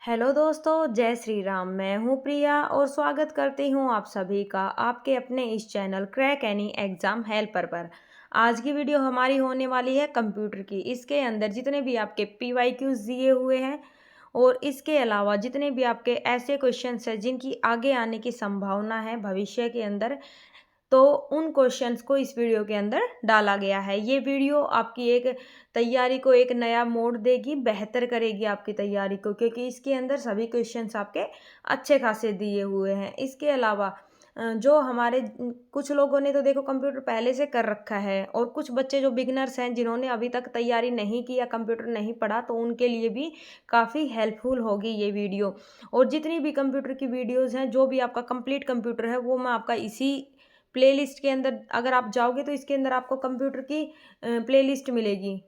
Hello दोस्तों, जय श्री राम। मैं हूँ प्रिया और स्वागत करती हूँ आप सभी का आपके अपने इस channel crack any exam helper पर। आज की वीडियो हमारी होने वाली है कंप्यूटर की। इसके अंदर जितने भी आपके पीवाईक्यूज़ दिए हुए हैं और इसके अलावा जितने भी आपके ऐसे क्वेश्चंस हैं जिनकी आगे आने की संभावना है भविष्य के अंदर, तो उन क्वेश्चंस को इस वीडियो के अंदर डाला गया है। ये वीडियो आपकी एक तैयारी को एक नया मोड़ देगी, बेहतर करेगी आपकी तैयारी को, क्योंकि इसके अंदर सभी क्वेश्चंस आपके अच्छे खासे दिए हुए हैं। इसके अलावा जो हमारे कुछ लोगों ने तो देखो कंप्यूटर पहले से कर रखा है और कुछ बच्चे जो बिगिनर्स हैं जिन्होंने अभी तक तैयारी नहीं की या कंप्यूटर नहीं पढ़ा, तो उनके लिए भी काफ़ी हेल्पफुल होगी ये वीडियो। और जितनी भी कंप्यूटर की वीडियोज़ हैं, जो भी आपका कंप्लीट कंप्यूटर है, वो मैं आपका इसी प्लेलिस्ट के अंदर अगर आप जाओगे तो इसके अंदर आपको कंप्यूटर की प्लेलिस्ट मिलेगी।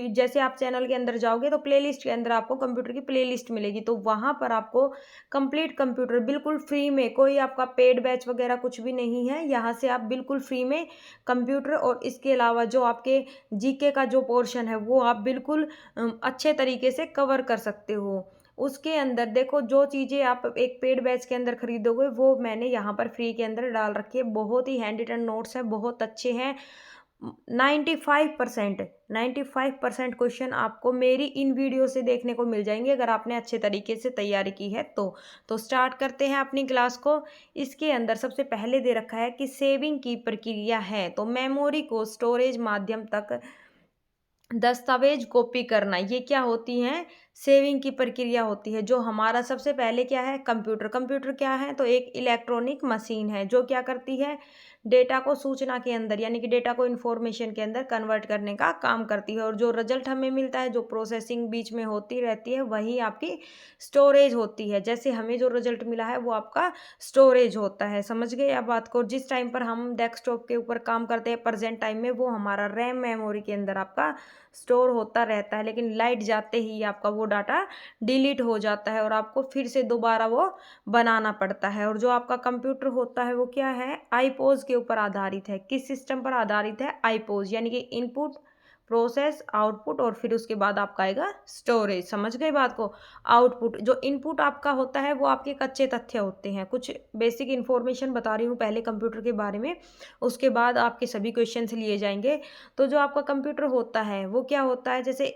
जैसे आप चैनल के अंदर जाओगे तो प्लेलिस्ट के अंदर आपको कंप्यूटर की प्लेलिस्ट मिलेगी, तो वहाँ पर आपको कंप्लीट कंप्यूटर बिल्कुल फ्री में, कोई आपका पेड बैच वगैरह कुछ भी नहीं है। यहाँ से आप बिल्कुल फ्री में कंप्यूटर और इसके अलावा जो आपके जीके का जो पोर्शन है वो आप बिल्कुल अच्छे तरीके से कवर कर सकते हो। उसके अंदर देखो जो चीज़ें आप एक पेड बैच के अंदर खरीदोगे वो मैंने यहाँ पर फ्री के अंदर डाल रखी है। बहुत ही हैंड रिटन नोट्स हैं, बहुत अच्छे हैं। 95% क्वेश्चन आपको मेरी इन वीडियो से देखने को मिल जाएंगे अगर आपने अच्छे तरीके से तैयारी की है तो स्टार्ट करते हैं अपनी क्लास को। इसके अंदर सबसे पहले दे रखा है कि सेविंग की प्रक्रिया है, तो मेमोरी को स्टोरेज माध्यम तक दस्तावेज कॉपी करना, ये क्या होती हैं? सेविंग की प्रक्रिया होती है। जो हमारा सबसे पहले क्या है? कंप्यूटर। कंप्यूटर क्या है? तो एक इलेक्ट्रॉनिक मशीन है जो क्या करती है? डेटा को सूचना के अंदर यानी कि डेटा को इन्फॉर्मेशन के अंदर कन्वर्ट करने का काम करती है, और जो रिजल्ट हमें मिलता है, जो प्रोसेसिंग बीच में होती रहती है, वही आपकी स्टोरेज होती है। जैसे हमें जो रिजल्ट मिला है वो आपका स्टोरेज होता है। समझ गए आप बात को? जिस टाइम पर हम डेस्कटॉप के ऊपर काम करते हैं प्रेजेंट टाइम में, वो हमारा रैम मेमोरी के अंदर आपका स्टोर होता रहता है, लेकिन लाइट जाते ही आपका वो डाटा डिलीट हो जाता है और आपको फिर से दोबारा वो बनाना पड़ता है। और जो आपका कंप्यूटर होता है वो क्या है? आईपोज के ऊपर आधारित है। किस सिस्टम पर आधारित है? आईपोज, यानी कि इनपुट, प्रोसेस, आउटपुट और फिर उसके बाद आपका आएगा स्टोरेज। समझ गए बात को? आउटपुट, जो इनपुट आपका होता है वो आपके कच्चे तथ्य होते हैं। कुछ बेसिक इन्फॉर्मेशन बता रही हूँ पहले कंप्यूटर के बारे में, उसके बाद आपके सभी क्वेश्चंस लिए जाएंगे। तो जो आपका कंप्यूटर होता है वो क्या होता है? जैसे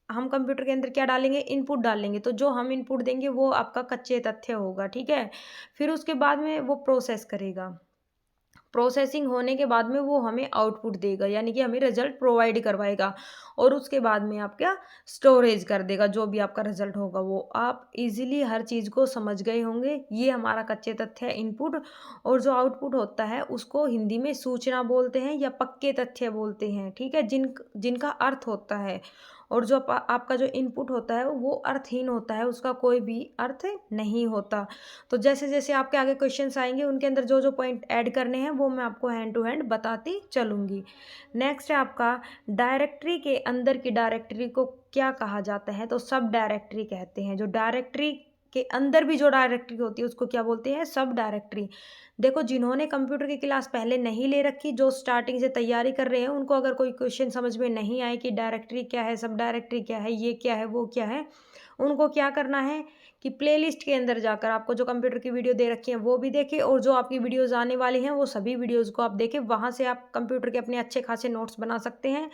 हम कंप्यूटर के अंदर क्या डालेंगे? इनपुट डालेंगे, तो जो हम इनपुट देंगे वो आपका कच्चे तथ्य होगा, ठीक है। फिर उसके बाद में वो प्रोसेस करेगा, प्रोसेसिंग होने के बाद में वो हमें आउटपुट देगा, यानी कि हमें रिजल्ट प्रोवाइड करवाएगा। और उसके बाद में आप क्या? स्टोरेज कर देगा। जो भी आपका रिजल्ट होगा वो आप इजीली हर चीज़ को समझ गए होंगे। ये हमारा कच्चे तथ्य है इनपुट, और जो आउटपुट होता है उसको हिंदी में सूचना बोलते हैं या पक्के तथ्य बोलते हैं, ठीक है, जिनका अर्थ होता है। और जो आपका जो इनपुट होता है वो अर्थहीन होता है, उसका कोई भी अर्थ नहीं होता। तो जैसे-जैसे आपके आगे क्वेश्चंस आएँगे उनके अंदर जो-जो पॉइंट ऐड करने हैं वो मैं आपको हैंड टू हैंड बताती चलूँगी। नेक्स्ट है आपका डायरेक्टरी के अंदर की डायरेक्टरी को क्या कहा जाता है? तो सब डायरेक्टरी कहते हैं। जो डायरेक्टरी के अंदर भी जो डायरेक्टरी होती है उसको क्या बोलते हैं? सब डायरेक्टरी। देखो जिन्होंने कंप्यूटर की क्लास पहले नहीं ले रखी, जो स्टार्टिंग से तैयारी कर रहे हैं, उनको अगर कोई क्वेश्चन समझ में नहीं आए कि डायरेक्टरी क्या है, सब डायरेक्टरी क्या है, ये क्या है, वो क्या है, उनको क्या करना है कि प्लेलिस्ट के अंदर जाकर आपको जो कंप्यूटर की वीडियो दे रखी है वो भी देखें, और जो आपकी वीडियोज़ आने वाली हैं वो सभी वीडियोज़ को आप देखें। वहाँ से आप कंप्यूटर के अपने अच्छे खासे नोट्स बना सकते हैं,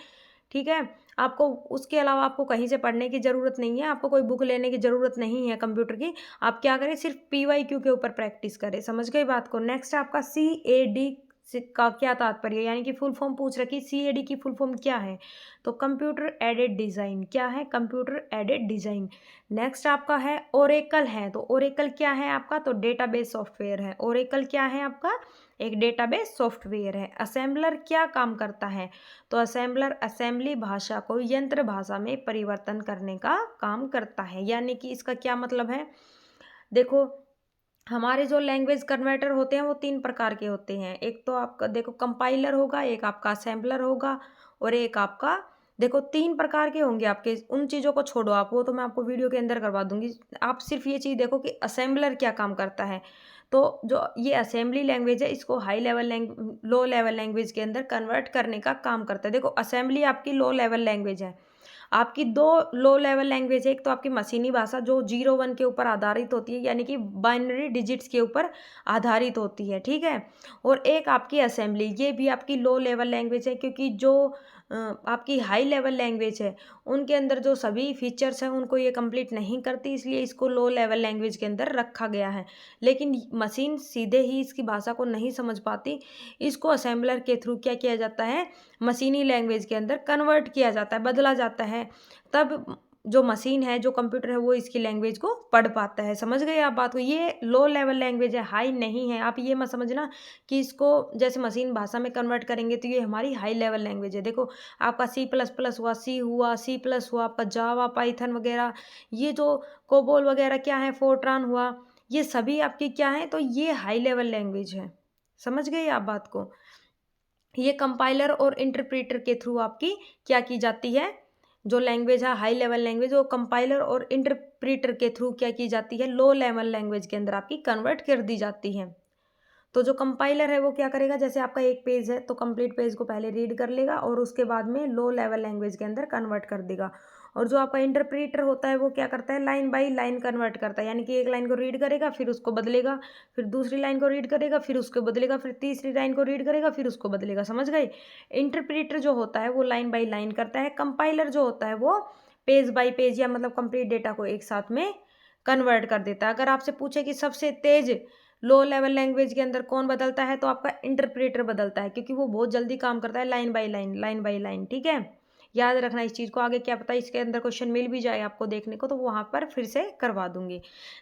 ठीक है। आपको उसके अलावा आपको कहीं से पढ़ने की ज़रूरत नहीं है, आपको कोई बुक लेने की ज़रूरत नहीं है कंप्यूटर की। आप क्या करें? सिर्फ पीवाईक्यू के ऊपर प्रैक्टिस करें। समझ गए बात को? नेक्स्ट आपका सीएडी से का क्या तात्पर्य है, यानी कि फुल फॉर्म पूछ रखी। सीएडी की फुल फॉर्म क्या है? तो कंप्यूटर एडेड डिज़ाइन। क्या है? Computer aided design. नेक्स्ट आपका है ओरेकल है, तो ओरेकल क्या है आपका? तो डेटाबेस सॉफ्टवेयर है। ओरेकल क्या है आपका? एक डेटाबेस सॉफ्टवेयर है। असेंबलर क्या काम करता है? तो असेंबलर असेंबली भाषा को यंत्र भाषा में परिवर्तन करने का काम करता है। यानी कि इसका क्या मतलब है? देखो हमारे जो लैंग्वेज कन्वर्टर होते हैं वो 3 प्रकार के होते हैं। एक तो आपका देखो कंपाइलर होगा, एक आपका असेंबलर होगा और एक आपका, देखो 3 प्रकार के होंगे आपके। उन चीज़ों को छोड़ो आप, वो तो मैं आपको वीडियो के अंदर करवा दूँगी। आप सिर्फ़ ये चीज़ देखो कि असेंबलर क्या काम करता है। तो जो ये असेंबली लैंग्वेज है इसको लो लेवल लैंग्वेज के अंदर कन्वर्ट करने का काम करता है। देखो असेंबली आपकी लो लेवल लैंग्वेज है। आपकी दो लो लेवल लैंग्वेज है, एक तो आपकी मशीनी भाषा जो 0-1 के ऊपर आधारित होती है, यानी कि बाइनरी डिजिट्स के ऊपर आधारित होती है, ठीक है। और एक आपकी असेंबली, ये भी आपकी लो लेवल लैंग्वेज है, क्योंकि जो आपकी हाई लेवल लैंग्वेज है उनके अंदर जो सभी फीचर्स हैं उनको ये कंप्लीट नहीं करती, इसलिए इसको लो लेवल लैंग्वेज के अंदर रखा गया है। लेकिन मशीन सीधे ही इसकी भाषा को नहीं समझ पाती, इसको असेंबलर के थ्रू क्या किया जाता है, मशीनी लैंग्वेज के अंदर कन्वर्ट किया जाता है, बदला जाता है। तब जो मशीन है, जो कंप्यूटर है, वो इसकी लैंग्वेज को पढ़ पाता है। समझ गए आप बात को? ये लो लेवल लैंग्वेज है, हाई नहीं है। आप ये मत समझना कि इसको जैसे मशीन भाषा में कन्वर्ट करेंगे तो ये हमारी हाई लेवल लैंग्वेज है। देखो आपका C++ हुआ, सी हुआ, C+ हुआ, आपका जावा, पाइथन वगैरह, ये जो कोबोल वगैरह क्या है, फोर्ट्रान हुआ, ये सभी आपकी क्या है, तो ये हाई लेवल लैंग्वेज है। समझ गए आप बात को? ये कंपाइलर और इंटरप्रेटर के थ्रू आपकी क्या की जाती है, जो लैंग्वेज है हाई लेवल लैंग्वेज, वो कंपाइलर और इंटरप्रेटर के थ्रू क्या की जाती है, लो लेवल लैंग्वेज के अंदर आपकी कन्वर्ट कर दी जाती है। तो जो कंपाइलर है वो क्या करेगा, जैसे आपका एक पेज है तो कंप्लीट पेज को पहले रीड कर लेगा और उसके बाद में लो लेवल लैंग्वेज के अंदर कन्वर्ट कर देगा। और जो आपका इंटरप्रेटर होता है वो क्या करता है, लाइन बाय लाइन कन्वर्ट करता है, यानी कि एक लाइन को रीड करेगा फिर उसको बदलेगा, फिर दूसरी लाइन को रीड करेगा फिर उसको बदलेगा, फिर तीसरी लाइन को रीड करेगा फिर उसको बदलेगा। समझ गए? इंटरप्रेटर जो होता है वो लाइन बाय लाइन करता है, कंपाइलर जो होता है वो पेज बाय पेज या मतलब कंप्लीट डेटा को एक साथ में कन्वर्ट कर देता है। अगर आपसे पूछे कि सबसे तेज लो लेवल लैंग्वेज के अंदर कौन बदलता है, तो आपका इंटरप्रेटर बदलता है, क्योंकि वो बहुत जल्दी काम करता है, line by line, line by line, ठीक है। याद रखना इस चीज़ को, आगे क्या पता इसके अंदर क्वेश्चन मिल भी जाए आपको देखने को, तो वहाँ पर फिर से करवा दूंगी।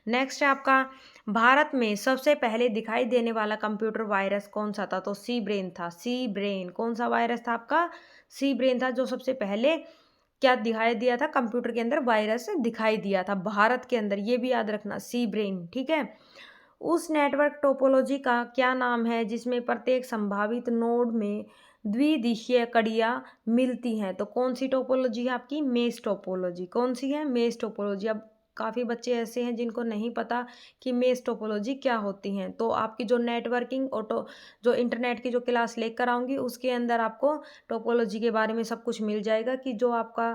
नेक्स्ट है आपका, भारत में सबसे पहले दिखाई देने वाला कंप्यूटर वायरस कौन सा था, तो सी ब्रेन था। सी ब्रेन कौन सा वायरस था आपका, सी ब्रेन था, जो सबसे पहले क्या दिखाई दिया था, कंप्यूटर के अंदर वायरस दिखाई दिया था भारत के अंदर, ये भी याद रखना, सी ब्रेन, ठीक है। उस नेटवर्क टोपोलॉजी का क्या नाम है जिसमें प्रत्येक संभावित नोड में द्विदिशीय कड़ियाँ मिलती हैं, तो कौन सी टोपोलॉजी है आपकी, मेश टोपोलॉजी। कौन सी है, मेश टोपोलॉजी। अब काफ़ी बच्चे ऐसे हैं जिनको नहीं पता कि मेश टोपोलॉजी क्या होती हैं, तो आपकी जो नेटवर्किंग ऑटो जो इंटरनेट की जो क्लास लेकर आऊँगी उसके अंदर आपको टोपोलॉजी के बारे में सब कुछ मिल जाएगा, कि जो आपका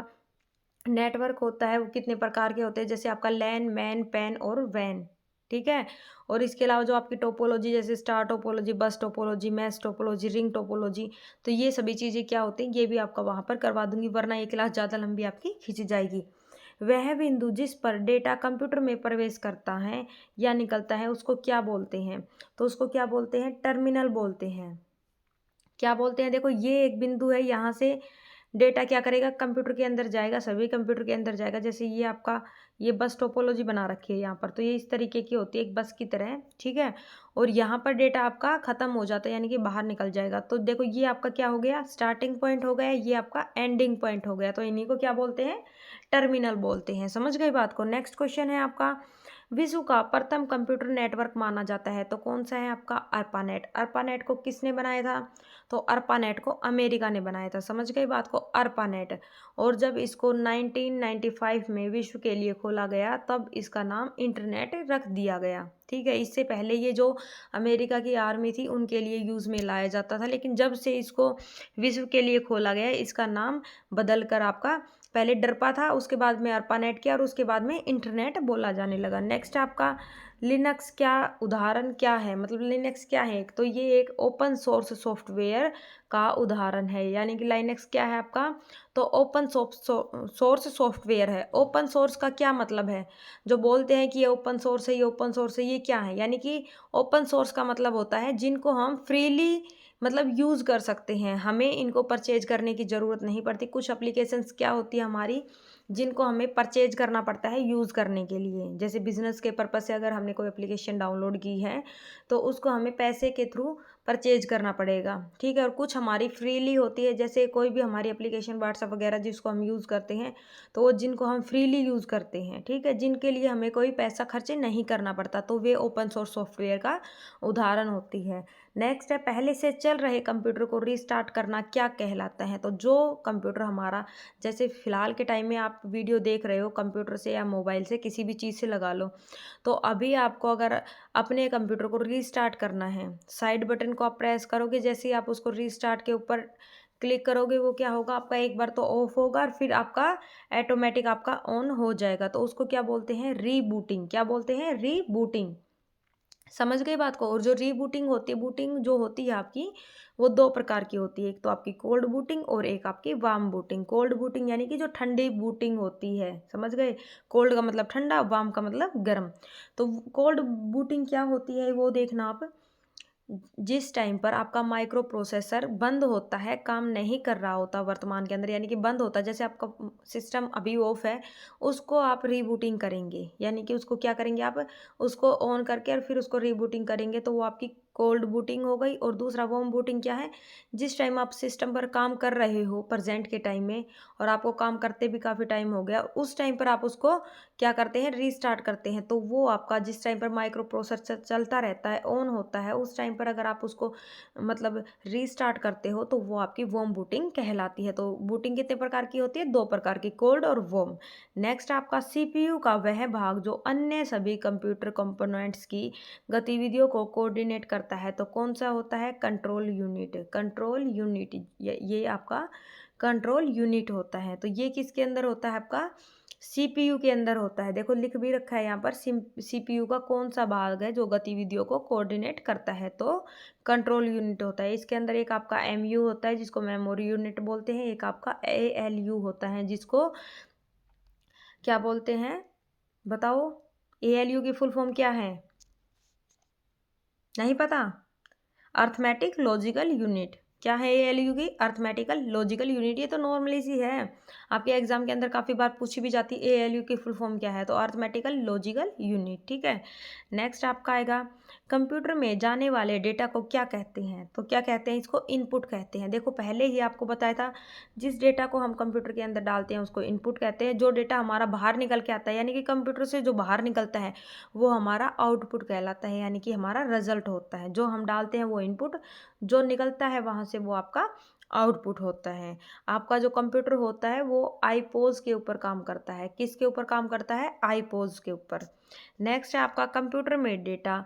नेटवर्क होता है वो कितने प्रकार के होते हैं, जैसे आपका लैन, मैन, पैन और वैन, ठीक है। और इसके अलावा जो आपकी टोपोलॉजी, जैसे स्टार टोपोलॉजी, बस topology, mesh topology, ring topology, तो ये सभी चीज़ें क्या होती हैं, ये भी आपका वहाँ पर करवा दूंगी, वरना ये क्लास ज़्यादा लंबी आपकी खींची जाएगी। वह बिंदु जिस पर डेटा कंप्यूटर में प्रवेश करता है या निकलता है उसको क्या बोलते हैं, तो उसको क्या बोलते हैं, टर्मिनल बोलते हैं। क्या बोलते हैं, देखो ये एक बिंदु है, यहाँ से डेटा क्या करेगा, कंप्यूटर के अंदर जाएगा, सभी कंप्यूटर के अंदर जाएगा। जैसे ये आपका ये बस टोपोलॉजी बना रखी है यहाँ पर, तो ये इस तरीके की होती है, एक बस की तरह, ठीक है। और यहाँ पर डेटा आपका खत्म हो जाता है, यानी कि बाहर निकल जाएगा। तो देखो ये आपका क्या हो गया, स्टार्टिंग पॉइंट हो गया, ये आपका एंडिंग पॉइंट हो गया, तो इन्हीं को क्या बोलते हैं, टर्मिनल बोलते हैं। समझ गए बात को? नेक्स्ट क्वेश्चन है आपका, विश्व का प्रथम कंप्यूटर नेटवर्क माना जाता है, तो कौन सा है आपका, अर्पानेट। अर्पानेट को किसने बनाया था, तो अर्पानेट को अमेरिका ने बनाया था। समझ गए बात को, अर्पानेट। और जब इसको 1995 में विश्व के लिए खोला गया तब इसका नाम इंटरनेट रख दिया गया, ठीक है। इससे पहले ये जो अमेरिका की आर्मी थी उनके लिए यूज़ में लाया जाता था, लेकिन जब से इसको विश्व के लिए खोला गया इसका नाम बदल कर आपका, पहले डरपा था, उसके बाद में अर्पानेट किया और उसके बाद में इंटरनेट बोला जाने लगा। नेक्स्ट आपका, लिनक्स क्या उदाहरण क्या है, मतलब लिनक्स क्या है, तो ये एक ओपन सोर्स सॉफ्टवेयर का उदाहरण है, यानी कि लिनक्स क्या है आपका, तो ओपन सोर्स सॉफ्टवेयर है। ओपन सोर्स का क्या मतलब है, जो बोलते हैं कि ये ओपन सोर्स है, ये ओपन सोर्स है, ये क्या है, यानी कि ओपन सोर्स का मतलब होता है जिनको हम फ्रीली मतलब यूज़ कर सकते हैं, हमें इनको परचेज करने की ज़रूरत नहीं पड़ती। कुछ एप्लीकेशंस क्या होती है हमारी, जिनको हमें परचेज करना पड़ता है यूज़ करने के लिए, जैसे बिज़नेस के पर्पज़ से अगर हमने कोई एप्लीकेशन डाउनलोड की है तो उसको हमें पैसे के थ्रू परचेज करना पड़ेगा, ठीक है। और कुछ हमारी फ्रीली होती है, जैसे कोई भी हमारी एप्लीकेशन व्हाट्सएप वगैरह जिसको हम यूज़ करते हैं, तो वो जिनको हम फ्रीली यूज़ करते हैं, ठीक है, जिनके लिए हमें कोई पैसा खर्चे नहीं करना पड़ता, तो वे ओपन सोर्स सॉफ्टवेयर का उदाहरण होती है। नेक्स्ट है, पहले से चल रहे कंप्यूटर को रीस्टार्ट करना क्या कहलाता है, तो जो कंप्यूटर हमारा, जैसे फ़िलहाल के टाइम में आप वीडियो देख रहे हो कंप्यूटर से या मोबाइल से, किसी भी चीज़ से लगा लो, तो अभी आपको अगर अपने कंप्यूटर को रीस्टार्ट करना है, साइड बटन को आप प्रेस करोगे, जैसे ही आप उसको रीस्टार्ट के ऊपर क्लिक करोगे वो क्या होगा आपका, एक बार तो ऑफ होगा और फिर आपका ऑटोमेटिक आपका ऑन हो जाएगा। तो उसको क्या बोलते हैं, रीबूटिंग। क्या बोलते हैं, रीबूटिंग। समझ गए बात को। और जो रीबूटिंग होती है, बूटिंग जो होती है आपकी, वो दो प्रकार की होती है। एक तो आपकी कोल्ड बूटिंग और एक आपकी वार्म बूटिंग। कोल्ड बूटिंग यानी कि जो ठंडी बूटिंग होती है, समझ गए। कोल्ड का मतलब ठंडा, वार्म का मतलब गर्म। तो कोल्ड बूटिंग क्या होती है वो देखना आप। जिस टाइम पर आपका माइक्रो प्रोसेसर बंद होता है, काम नहीं कर रहा होता वर्तमान के अंदर, यानी कि बंद होता है, जैसे आपका सिस्टम अभी ऑफ है, उसको आप रीबूटिंग करेंगे, यानी कि उसको क्या करेंगे आप, उसको ऑन करके और फिर उसको रीबूटिंग करेंगे, तो वो आपकी कोल्ड बूटिंग हो गई। और दूसरा वार्म बूटिंग क्या है, जिस टाइम आप सिस्टम पर काम कर रहे हो प्रेजेंट के टाइम में, और आपको काम करते भी काफ़ी टाइम हो गया, उस टाइम पर आप उसको क्या करते हैं, रीस्टार्ट करते हैं। तो वो आपका जिस टाइम पर माइक्रो प्रोसेसर चलता रहता है, ऑन होता है, उस टाइम पर अगर आप उसको मतलब रीस्टार्ट करते हो, तो वो आपकी वार्म बूटिंग कहलाती है। तो बूटिंग कितने प्रकार की होती है, दो प्रकार की, कोल्ड और वार्म। नेक्स्ट आपका सीपीयू का वह भाग जो अन्य सभी कंप्यूटर कंपोनेंट्स की गतिविधियों को कोऑर्डिनेट करता है, तो कौन सा होता है, कंट्रोल यूनिट। कंट्रोल यूनिट, ये आपका कंट्रोल यूनिट होता है। तो ये किसके अंदर होता है, आपका सीपीयू के अंदर होता है। देखो लिख भी रखा है यहाँ पर, सीपीयू का कौन सा भाग है जो गतिविधियों को कोऑर्डिनेट करता है, तो कंट्रोल यूनिट होता है। इसके अंदर एक आपका एमयू होता है जिसको मेमोरी यूनिट बोलते हैं, एक आपका एएलयू होता है जिसको क्या बोलते हैं, बताओ। एएलयू की फुल फॉर्म क्या है, नहीं पता। Arithmetic logical unit. क्या है एएलयू की, अर्थमेटिकल लॉजिकल यूनिट। ये तो नॉर्मली सी है, आपके एग्जाम के अंदर काफ़ी बार पूछी भी जाती है, एएलयू की फुल फॉर्म क्या है, तो अर्थमेटिकल लॉजिकल यूनिट, ठीक है। नेक्स्ट आपका आएगा, कंप्यूटर में जाने वाले डेटा को क्या कहते हैं, तो क्या कहते हैं, इसको इनपुट कहते हैं। देखो पहले ही आपको बताया था, जिस डेटा को हम कंप्यूटर के अंदर डालते हैं उसको इनपुट कहते हैं। जो डेटा हमारा बाहर निकल के आता है, यानी कि कंप्यूटर से जो बाहर निकलता है, वो हमारा आउटपुट कहलाता है, यानी कि हमारा रिजल्ट होता है। जो हम डालते हैं वो इनपुट, जो निकलता है वहाँ से वो आपका आउटपुट होता है। आपका जो कंप्यूटर होता है वो आईपोज के ऊपर काम करता है। किसके ऊपर काम करता है, आईपोज के ऊपर। नेक्स्ट है आपका, कंप्यूटर में डेटा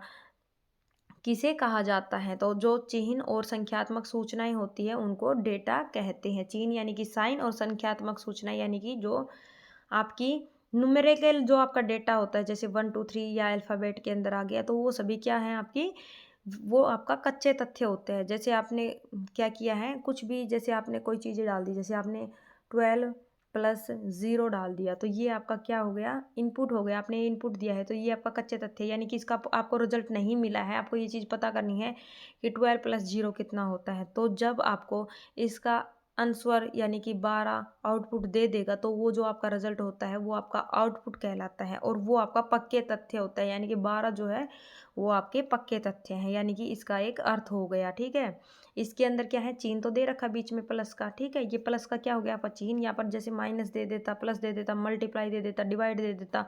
किसे कहा जाता है, तो जो चिन्ह और संख्यात्मक सूचनाएं होती है उनको डेटा कहते हैं। चिन्ह यानी कि साइन, और संख्यात्मक सूचनाएं यानी कि जो आपकी न्यूमेरिकल जो आपका डेटा होता है, जैसे 1 2 3 या अल्फ़ाबेट के अंदर आ गया, तो वो सभी क्या है आपकी, वो आपका कच्चे तथ्य होते हैं। जैसे आपने क्या किया है, कुछ भी, जैसे आपने कोई चीज़ें डाल दी, जैसे आपने 12+0 डाल दिया, तो ये आपका क्या हो गया, इनपुट हो गया। आपने इनपुट दिया है तो ये आपका कच्चे तथ्य, यानी कि इसका आपको रिजल्ट नहीं मिला है। आपको ये चीज़ पता करनी है कि 12+0 कितना होता है। तो जब आपको इसका आंसर यानी कि 12 आउटपुट दे देगा, तो वो जो आपका रिजल्ट होता है वो आपका आउटपुट कहलाता है, और वो आपका पक्के तथ्य होता है। यानी कि 12 जो है वो आपके पक्के तथ्य हैं, यानी कि इसका एक अर्थ हो गया, ठीक है। इसके अंदर क्या है, चिन्ह तो दे रखा बीच में प्लस का, ठीक है। ये प्लस का क्या हो गया आपका चिन्ह, यहाँ पर जैसे माइनस दे देता, प्लस दे देता, मल्टीप्लाई दे देता, डिवाइड दे देता,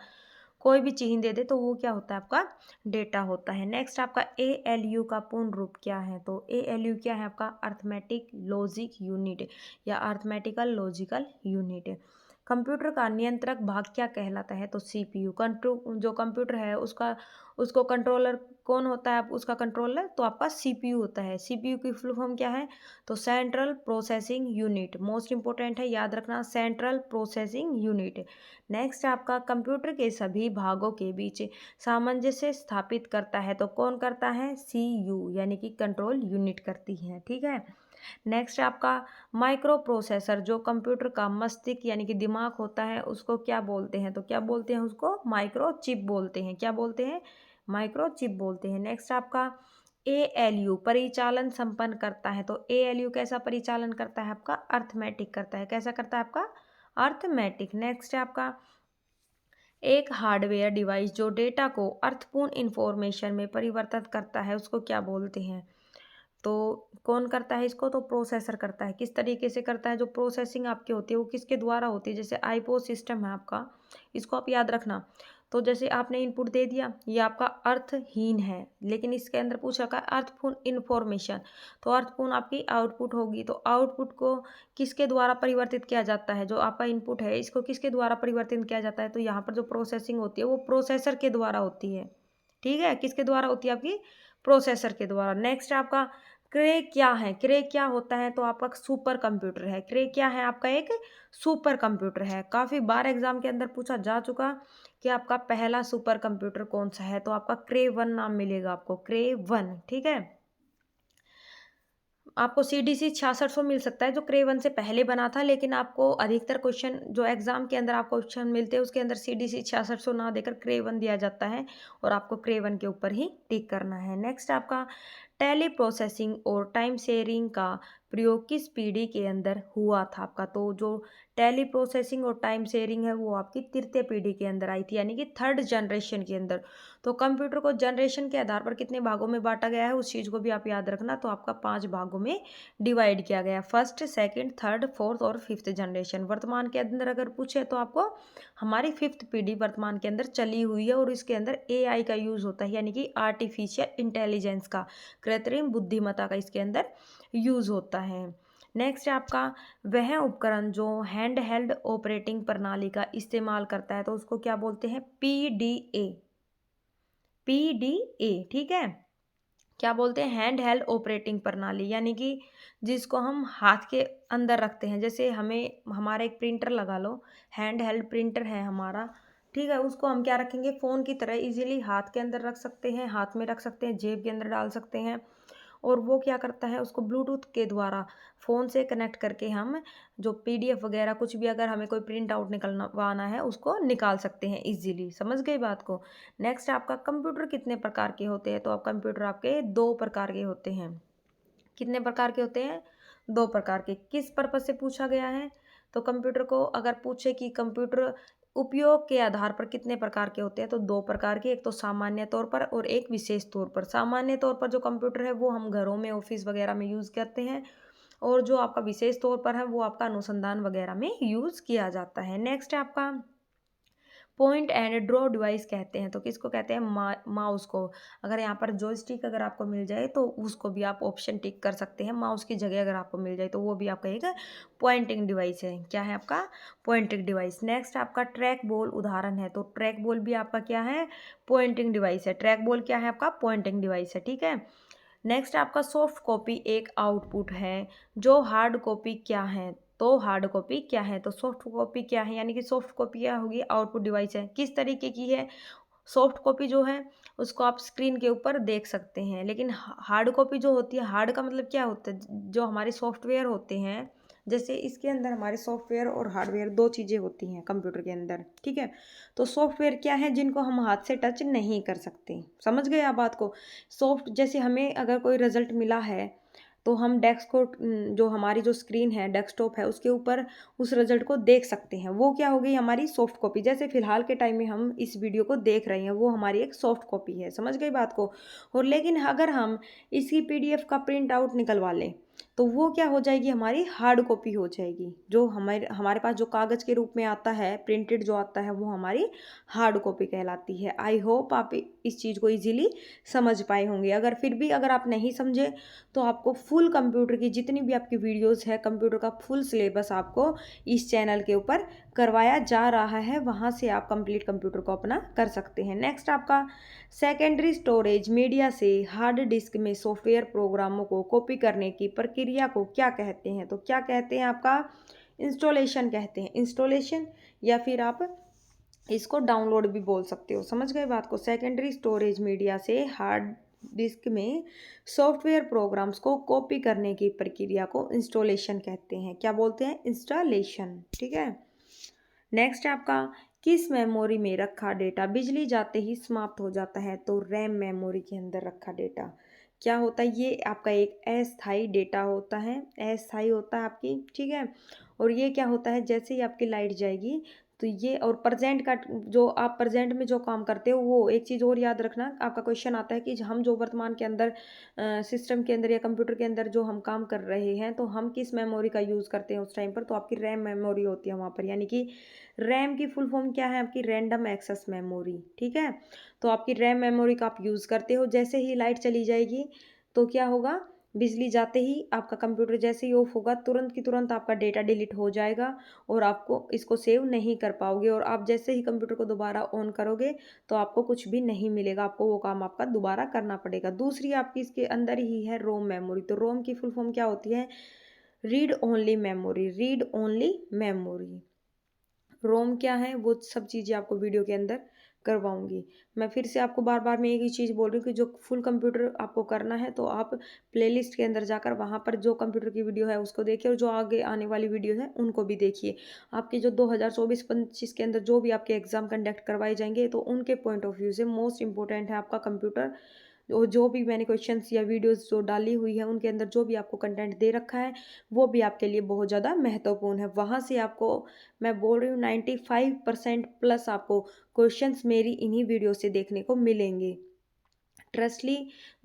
कोई भी चिन्ह दे दे तो वो क्या होता है, आपका डेटा होता है। नेक्स्ट आपका एएलयू का पूर्ण रूप क्या है, तो एएलयू क्या है आपका, अर्थमेटिक लॉजिक यूनिट या अर्थमेटिकल लॉजिकल यूनिट। कंप्यूटर का नियंत्रक भाग क्या कहलाता है, तो सीपीयू। जो कंप्यूटर है उसका, उसको कंट्रोलर कौन होता है, उसका कंट्रोलर तो आपका सीपीयू होता है। सीपीयू की फुल फॉर्म क्या है, तो central processing unit. Most important है, याद रखना, सेंट्रल प्रोसेसिंग यूनिट। नेक्स्ट आपका, कंप्यूटर के सभी भागों के बीच सामंजस्य स्थापित करता है, तो कौन करता है, सीयू, यानी कि कंट्रोल यूनिट करती है, ठीक है। नेक्स्ट आपका, माइक्रो प्रोसेसर जो कंप्यूटर का मस्तिष्क यानी कि दिमाग होता है, उसको क्या बोलते हैं, तो क्या बोलते हैं, उसको माइक्रो चिप बोलते हैं। क्या बोलते हैं, माइक्रो चिप बोलते हैं। नेक्स्ट आपका, एएलयू परिचालन संपन्न करता है, तो एएलयू कैसा परिचालन करता है, आपका अर्थमेटिक करता है। कैसा करता है, आपका अर्थमेटिक। नेक्स्ट है आपका, एक हार्डवेयर डिवाइस जो डेटा को अर्थपूर्ण इंफॉर्मेशन में परिवर्तित करता है, उसको क्या बोलते हैं, तो कौन करता है इसको, तो प्रोसेसर करता है। किस तरीके से करता है, जो प्रोसेसिंग आपकी होती है वो किसके द्वारा होती है, जैसे आईपोज सिस्टम है आपका, इसको आप याद रखना। तो जैसे आपने इनपुट दे दिया, ये आपका अर्थहीन है, लेकिन इसके अंदर पूछ रखा है अर्थपूर्ण इन्फॉर्मेशन, तो अर्थपूर्ण आपकी आउटपुट होगी। तो आउटपुट को किसके द्वारा परिवर्तित किया जाता है, जो आपका इनपुट है इसको किसके द्वारा परिवर्तित किया जाता है, तो यहाँ पर जो प्रोसेसिंग होती है वो प्रोसेसर के द्वारा होती है, ठीक है। किसके द्वारा होती है, आपकी प्रोसेसर के द्वारा। नेक्स्ट आपका, क्रे क्या है? क्रे क्या होता है? तो आपका सुपर कंप्यूटर है। क्रे क्या है? आपका एक सुपर कंप्यूटर है। काफ़ी बार एग्ज़ाम के अंदर पूछा जा चुका कि आपका पहला सुपर कंप्यूटर कौन-सा है? तो आपका क्रे 1 नाम मिलेगा आपको, क्रे 1, ठीक है? आपको सीडीसी 6600 मिल सकता है जो क्रे 1 से पहले बना था, लेकिन आपको अधिकतर क्वेश्चन जो एग्ज़ाम के अंदर आपको क्वेश्चन मिलते हैं उसके अंदर सीडीसी 6600 ना देकर क्रे 1 दिया जाता है और आपको क्रे 1 के ऊपर ही टिक करना है। नेक्स्ट आपका टेली प्रोसेसिंग और टाइम शेयरिंग का प्रयोग किस पीढ़ी के अंदर हुआ था आपका? तो जो टेली प्रोसेसिंग और टाइम शेयरिंग है वो आपकी तृतीय पीढ़ी के अंदर आई थी, यानी कि थर्ड जनरेशन के अंदर। तो कंप्यूटर को जनरेशन के आधार पर कितने भागों में बांटा गया है उस चीज़ को भी आप याद रखना। तो आपका 5 भागों में डिवाइड किया गया, फर्स्ट, सेकंड, थर्ड, फोर्थ और फिफ्थ जनरेशन। वर्तमान के अंदर अगर पूछे तो आपको हमारी फिफ्थ पीढ़ी वर्तमान के अंदर चली हुई है और इसके अंदर एआई का यूज़ होता है, यानी कि आर्टिफिशियल इंटेलिजेंस का, कृत्रिम बुद्धिमत्ता का इसके अंदर यूज़ होता है। नेक्स्ट है आपका वह उपकरण जो हैंड हेल्ड ऑपरेटिंग प्रणाली का इस्तेमाल करता है, तो उसको क्या बोलते हैं? पीडीए, पीडीए, ठीक है? क्या बोलते हैं? हैंड हेल्ड ऑपरेटिंग प्रणाली, यानी कि जिसको हम हाथ के अंदर रखते हैं। जैसे हमें हमारा एक प्रिंटर लगा लो, हैंड हेल्ड प्रिंटर है हमारा, ठीक है? उसको हम क्या रखेंगे? फ़ोन की तरह इजीली हाथ के अंदर रख सकते हैं, हाथ में रख सकते हैं, जेब के अंदर डाल सकते हैं। और वो क्या करता है? उसको ब्लूटूथ के द्वारा फ़ोन से कनेक्ट करके हम जो पीडीएफ वगैरह कुछ भी अगर हमें कोई प्रिंट आउट निकलवाना है उसको निकाल सकते हैं इजीली। समझ गए बात को? नेक्स्ट आपका कंप्यूटर कितने प्रकार के होते हैं? तो आप कंप्यूटर आपके 2 प्रकार के होते हैं। कितने प्रकार के होते हैं? 2 प्रकार के। किस पर्पज़ से पूछा गया है? तो कंप्यूटर को अगर पूछे कि कंप्यूटर उपयोग के आधार पर कितने प्रकार के होते हैं, तो 2 प्रकार के, एक तो सामान्य तौर पर और एक विशेष तौर पर। सामान्य तौर पर जो कंप्यूटर है वो हम घरों में, ऑफ़िस वगैरह में यूज़ करते हैं और जो आपका विशेष तौर पर है वो आपका अनुसंधान वगैरह में यूज़ किया जाता है। नेक्स्ट है आपका पॉइंट एंड ड्रॉ डिवाइस कहते हैं, तो किसको कहते हैं? माउस को। अगर यहाँ पर जॉयस्टिक अगर आपको मिल जाए तो उसको भी आप ऑप्शन टिक कर सकते हैं। माउस की जगह अगर आपको मिल जाए तो वो भी आपका एक पॉइंटिंग डिवाइस है। क्या है आपका? Pointing device. नेक्स्ट आपका ट्रैक बॉल उदाहरण है, तो ट्रैक बॉल भी आपका क्या है? पॉइंटिंग डिवाइस है। ट्रैक बॉल क्या है आपका? पॉइंटिंग डिवाइस है, ठीक है? नेक्स्ट आपका सॉफ्ट कॉपी एक आउटपुट है, जो हार्ड कॉपी क्या है? तो हार्ड कॉपी क्या है? तो सॉफ्ट कॉपी क्या है? यानी कि सॉफ्ट कॉपी क्या होगी? आउटपुट डिवाइस है। किस तरीके की है? सॉफ्ट कॉपी जो है उसको आप स्क्रीन के ऊपर देख सकते हैं, लेकिन हार्ड कॉपी जो होती है, हार्ड का मतलब क्या होता है? जो हमारे सॉफ्टवेयर होते हैं, जैसे इसके अंदर हमारे सॉफ्टवेयर और हार्डवेयर 2 चीज़ें होती हैं कंप्यूटर के अंदर, ठीक है? तो सॉफ्टवेयर क्या है? जिनको हम हाथ से टच नहीं कर सकते। समझ गए आप बात को? जैसे हमें अगर कोई रिजल्ट मिला है तो हम डेस्क को जो हमारी जो स्क्रीन है, डेस्कटॉप है, उसके ऊपर उस रिजल्ट को देख सकते हैं। वो क्या हो गई? हमारी सॉफ्ट कॉपी। जैसे फ़िलहाल के टाइम में हम इस वीडियो को देख रहे हैं, वो हमारी एक सॉफ्ट कॉपी है। समझ गई बात को? और लेकिन अगर हम इसकी पीडीएफ का प्रिंट आउट निकलवा लें, तो वो क्या हो जाएगी? हमारी हार्ड कॉपी हो जाएगी। जो हमारे हमारे पास जो कागज़ के रूप में आता है, प्रिंटेड जो आता है, वो हमारी हार्ड कॉपी कहलाती है। आई होप आप इस चीज़ को ईज़िली समझ पाए होंगे। अगर फिर भी अगर आप नहीं समझे तो आपको फुल कंप्यूटर की जितनी भी आपकी वीडियोस है, कंप्यूटर का फुल सिलेबस आपको इस चैनल के ऊपर करवाया जा रहा है, वहाँ से आप कंप्लीट कंप्यूटर को अपना कर सकते हैं। नेक्स्ट आपका सेकेंडरी स्टोरेज मीडिया से हार्ड डिस्क में सॉफ्टवेयर प्रोग्रामों को कॉपी करने की प्रक्रिया को क्या कहते हैं? तो क्या कहते हैं? आपका इंस्टॉलेशन कहते हैं। इंस्टॉलेशन, या फिर आप इसको डाउनलोड भी बोल सकते हो। समझ गए बात को? सेकेंडरी स्टोरेज मीडिया से हार्ड डिस्क में सॉफ्टवेयर प्रोग्राम्स को कॉपी करने की प्रक्रिया को इंस्टॉलेशन कहते हैं। क्या बोलते हैं? इंस्टॉलेशन, ठीक है? नेक्स्ट आपका किस मेमोरी में रखा डेटा बिजली जाते ही समाप्त हो जाता है? तो रैम मेमोरी के अंदर रखा डेटा क्या होता है? ये आपका एक अस्थायी डेटा होता है, अस्थायी होता है आपकी, ठीक है? और ये क्या होता है? जैसे ही आपकी लाइट जाएगी तो ये, और प्रेजेंट का जो आप प्रेजेंट में जो काम करते हो, वो एक चीज़ और याद रखना, आपका क्वेश्चन आता है कि हम जो वर्तमान के अंदर सिस्टम के अंदर या कंप्यूटर के अंदर जो हम काम कर रहे हैं, तो हम किस मेमोरी का यूज़ करते हैं उस टाइम पर? तो आपकी रैम मेमोरी होती है वहाँ पर, यानी कि रैम की फुल फॉर्म क्या है? आपकी रैंडम एक्सेस मेमोरी, ठीक है? तो आपकी रैम मेमोरी का आप यूज़ करते हो। जैसे ही लाइट चली जाएगी तो क्या होगा? बिजली जाते ही आपका कंप्यूटर जैसे ही ऑफ होगा तुरंत की तुरंत आपका डेटा डिलीट हो जाएगा और आपको इसको सेव नहीं कर पाओगे, और आप जैसे ही कंप्यूटर को दोबारा ऑन करोगे तो आपको कुछ भी नहीं मिलेगा, आपको वो काम आपका दोबारा करना पड़ेगा। दूसरी आपकी इसके अंदर ही है रोम मेमोरी। तो रोम की फुल फॉर्म क्या होती है? Read only memory. Read only memory. ROM क्या है वो सब चीज़ें आपको वीडियो के अंदर करवाऊँगी। मैं फिर से आपको बार-बार मैं एक ही चीज़ बोल रही हूँ कि जो फुल कंप्यूटर आपको करना है तो आप प्लेलिस्ट के अंदर जाकर वहाँ पर जो कंप्यूटर की वीडियो है उसको देखिए, और जो आगे आने वाली वीडियो है उनको भी देखिए। आपके जो 2024-25 के अंदर जो भी आपके एग्ज़ाम कंडक्ट करवाए जाएँगे तो उनके पॉइंट ऑफ व्यू से मोस्ट इम्पोर्टेंट है आपका कंप्यूटर। जो भी मैंने क्वेश्चंस या वीडियोज़ जो डाली हुई है उनके अंदर जो भी आपको कंटेंट दे रखा है वो भी आपके लिए बहुत ज़्यादा महत्वपूर्ण है। वहाँ से आपको मैं बोल रही हूँ 95% प्लस आपको क्वेश्चंस मेरी इन्हीं वीडियो से देखने को मिलेंगे। ट्रस्टली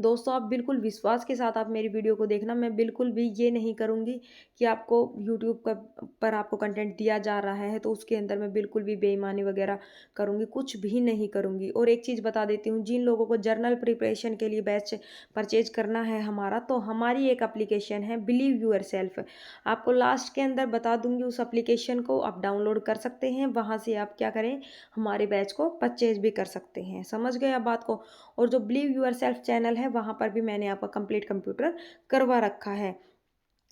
दोस्तों, आप बिल्कुल विश्वास के साथ आप मेरी वीडियो को देखना। मैं बिल्कुल भी ये नहीं करूँगी कि आपको यूट्यूब पर आपको कंटेंट दिया जा रहा है तो उसके अंदर मैं बिल्कुल भी बेईमानी वगैरह करूँगी, कुछ भी नहीं करूँगी। और एक चीज़ बता देती हूँ, जिन लोगों को जर्नल प्रिपरेशन के लिए बैच परचेज करना है हमारा, तो हमारी एक एप्लीकेशन है बिलीव यूर सेल्फ। आपको लास्ट के अंदर बता दूंगी, उस एप्लीकेशन को आप डाउनलोड कर सकते हैं। वहाँ से आप क्या करें, हमारे बैच को परचेज भी कर सकते हैं। समझ गए आप बात को? और जो बिलीव यूर सेल्फ चैनल है वहाँ पर भी मैंने आपका कंप्लीट कंप्यूटर करवा रखा है।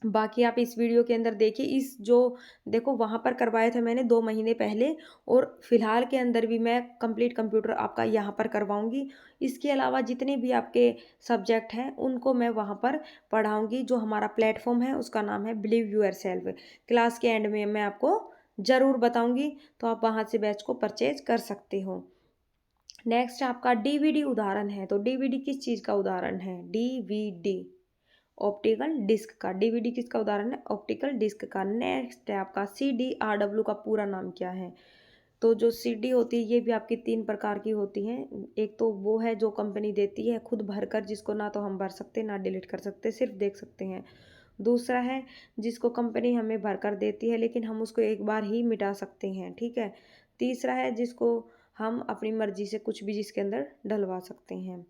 बाकी आप इस वीडियो के अंदर देखिए, इस जो देखो वहाँ पर करवाए थे मैंने 2 महीने पहले, और फिलहाल के अंदर भी मैं कंप्लीट कंप्यूटर आपका यहाँ पर करवाऊँगी। इसके अलावा जितने भी आपके सब्जेक्ट हैं उनको मैं वहाँ पर पढ़ाऊँगी। जो हमारा प्लेटफ़ॉर्म है उसका नाम है बिलीव यूर सेल्फ। क्लास के एंड में मैं आपको ज़रूर बताऊँगी, तो आप वहाँ से बैच को परचेज़ कर सकते हो। नेक्स्ट आपका डीवीडी उदाहरण है। तो डीवीडी किस चीज़ का उदाहरण है? डीवीडी ऑप्टिकल डिस्क का। डीवीडी किसका उदाहरण है? ऑप्टिकल डिस्क का। नेक्स्ट है आपका सीडीआरडब्ल्यू का पूरा नाम क्या है? तो जो सीडी होती है ये भी आपकी 3 प्रकार की होती हैं। एक तो वो है जो कंपनी देती है खुद भरकर, जिसको ना तो हम भर सकते ना डिलीट कर सकते, सिर्फ देख सकते हैं। दूसरा है जिसको कंपनी हमें भरकर देती है लेकिन हम उसको एक बार ही मिटा सकते हैं, ठीक है। तीसरा है जिसको हम अपनी मर्जी से कुछ भी जिसके अंदर डलवा सकते हैं।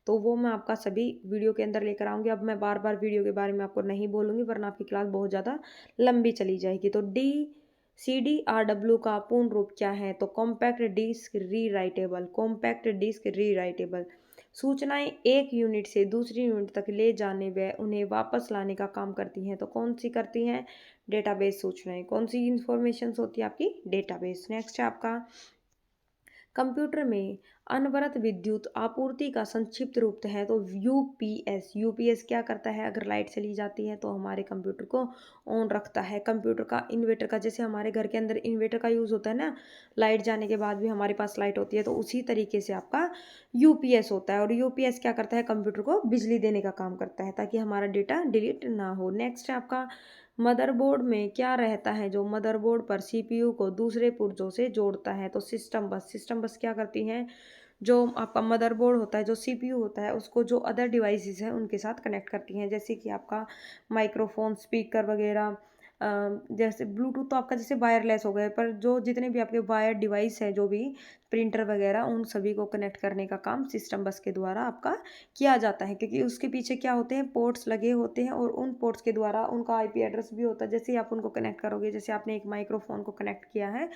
तो वो मैं आपका सभी वीडियो के अंदर लेकर आऊँगी। अब मैं बार-बार वीडियो के बारे में आपको नहीं बोलूँगी वरना आपकी क्लास बहुत ज़्यादा लंबी चली जाएगी। तो सीडीआरडब्ल्यू का पूर्ण रूप क्या है? तो compact disc rewritable. Compact disc rewritable सूचनाएं एक यूनिट से दूसरी यूनिट तक ले जाने व उन्हें वापस लाने का काम करती हैं। तो कौन सी करती हैं? डेटाबेस सूचनाएं। कौन सी इंफॉर्मेशन होती है आपकी? डेटाबेस। नेक्स्ट है आपका कंप्यूटर में अनवरत विद्युत आपूर्ति का संक्षिप्त रूप है तो यूपीएस। यूपीएस क्या करता है? अगर लाइट चली जाती है तो हमारे कंप्यूटर को ऑन रखता है। कंप्यूटर का इन्वर्टर का, जैसे हमारे घर के अंदर इन्वर्टर का यूज़ होता है ना, लाइट जाने के बाद भी हमारे पास लाइट होती है, तो उसी तरीके से आपका यूपीएस होता है। और यूपीएस क्या करता है? कंप्यूटर को बिजली देने का काम करता है ताकि हमारा डेटा डिलीट ना हो। नेक्स्ट है आपका मदरबोर्ड में क्या रहता है? जो मदरबोर्ड पर सीपीयू को दूसरे पुर्जों से जोड़ता है। तो सिस्टम बस। सिस्टम बस क्या करती हैं? जो आपका मदरबोर्ड होता है, जो सीपीयू होता है, उसको जो अदर डिवाइसेस हैं उनके साथ कनेक्ट करती हैं। जैसे कि आपका माइक्रोफोन, स्पीकर वगैरह, जैसे ब्लूटूथ तो आपका जैसे वायरलेस हो गए, पर जो जितने भी आपके वायर डिवाइस हैं, जो भी प्रिंटर वगैरह, उन सभी को कनेक्ट करने का काम सिस्टम बस के द्वारा आपका किया जाता है, क्योंकि उसके पीछे क्या होते हैं? पोर्ट्स लगे होते हैं, और उन पोर्ट्स के द्वारा उनका आईपी एड्रेस भी होता है। जैसे ही आप उनको कनेक्ट करोगे, जैसे आपने एक माइक्रोफोन को कनेक्ट किया है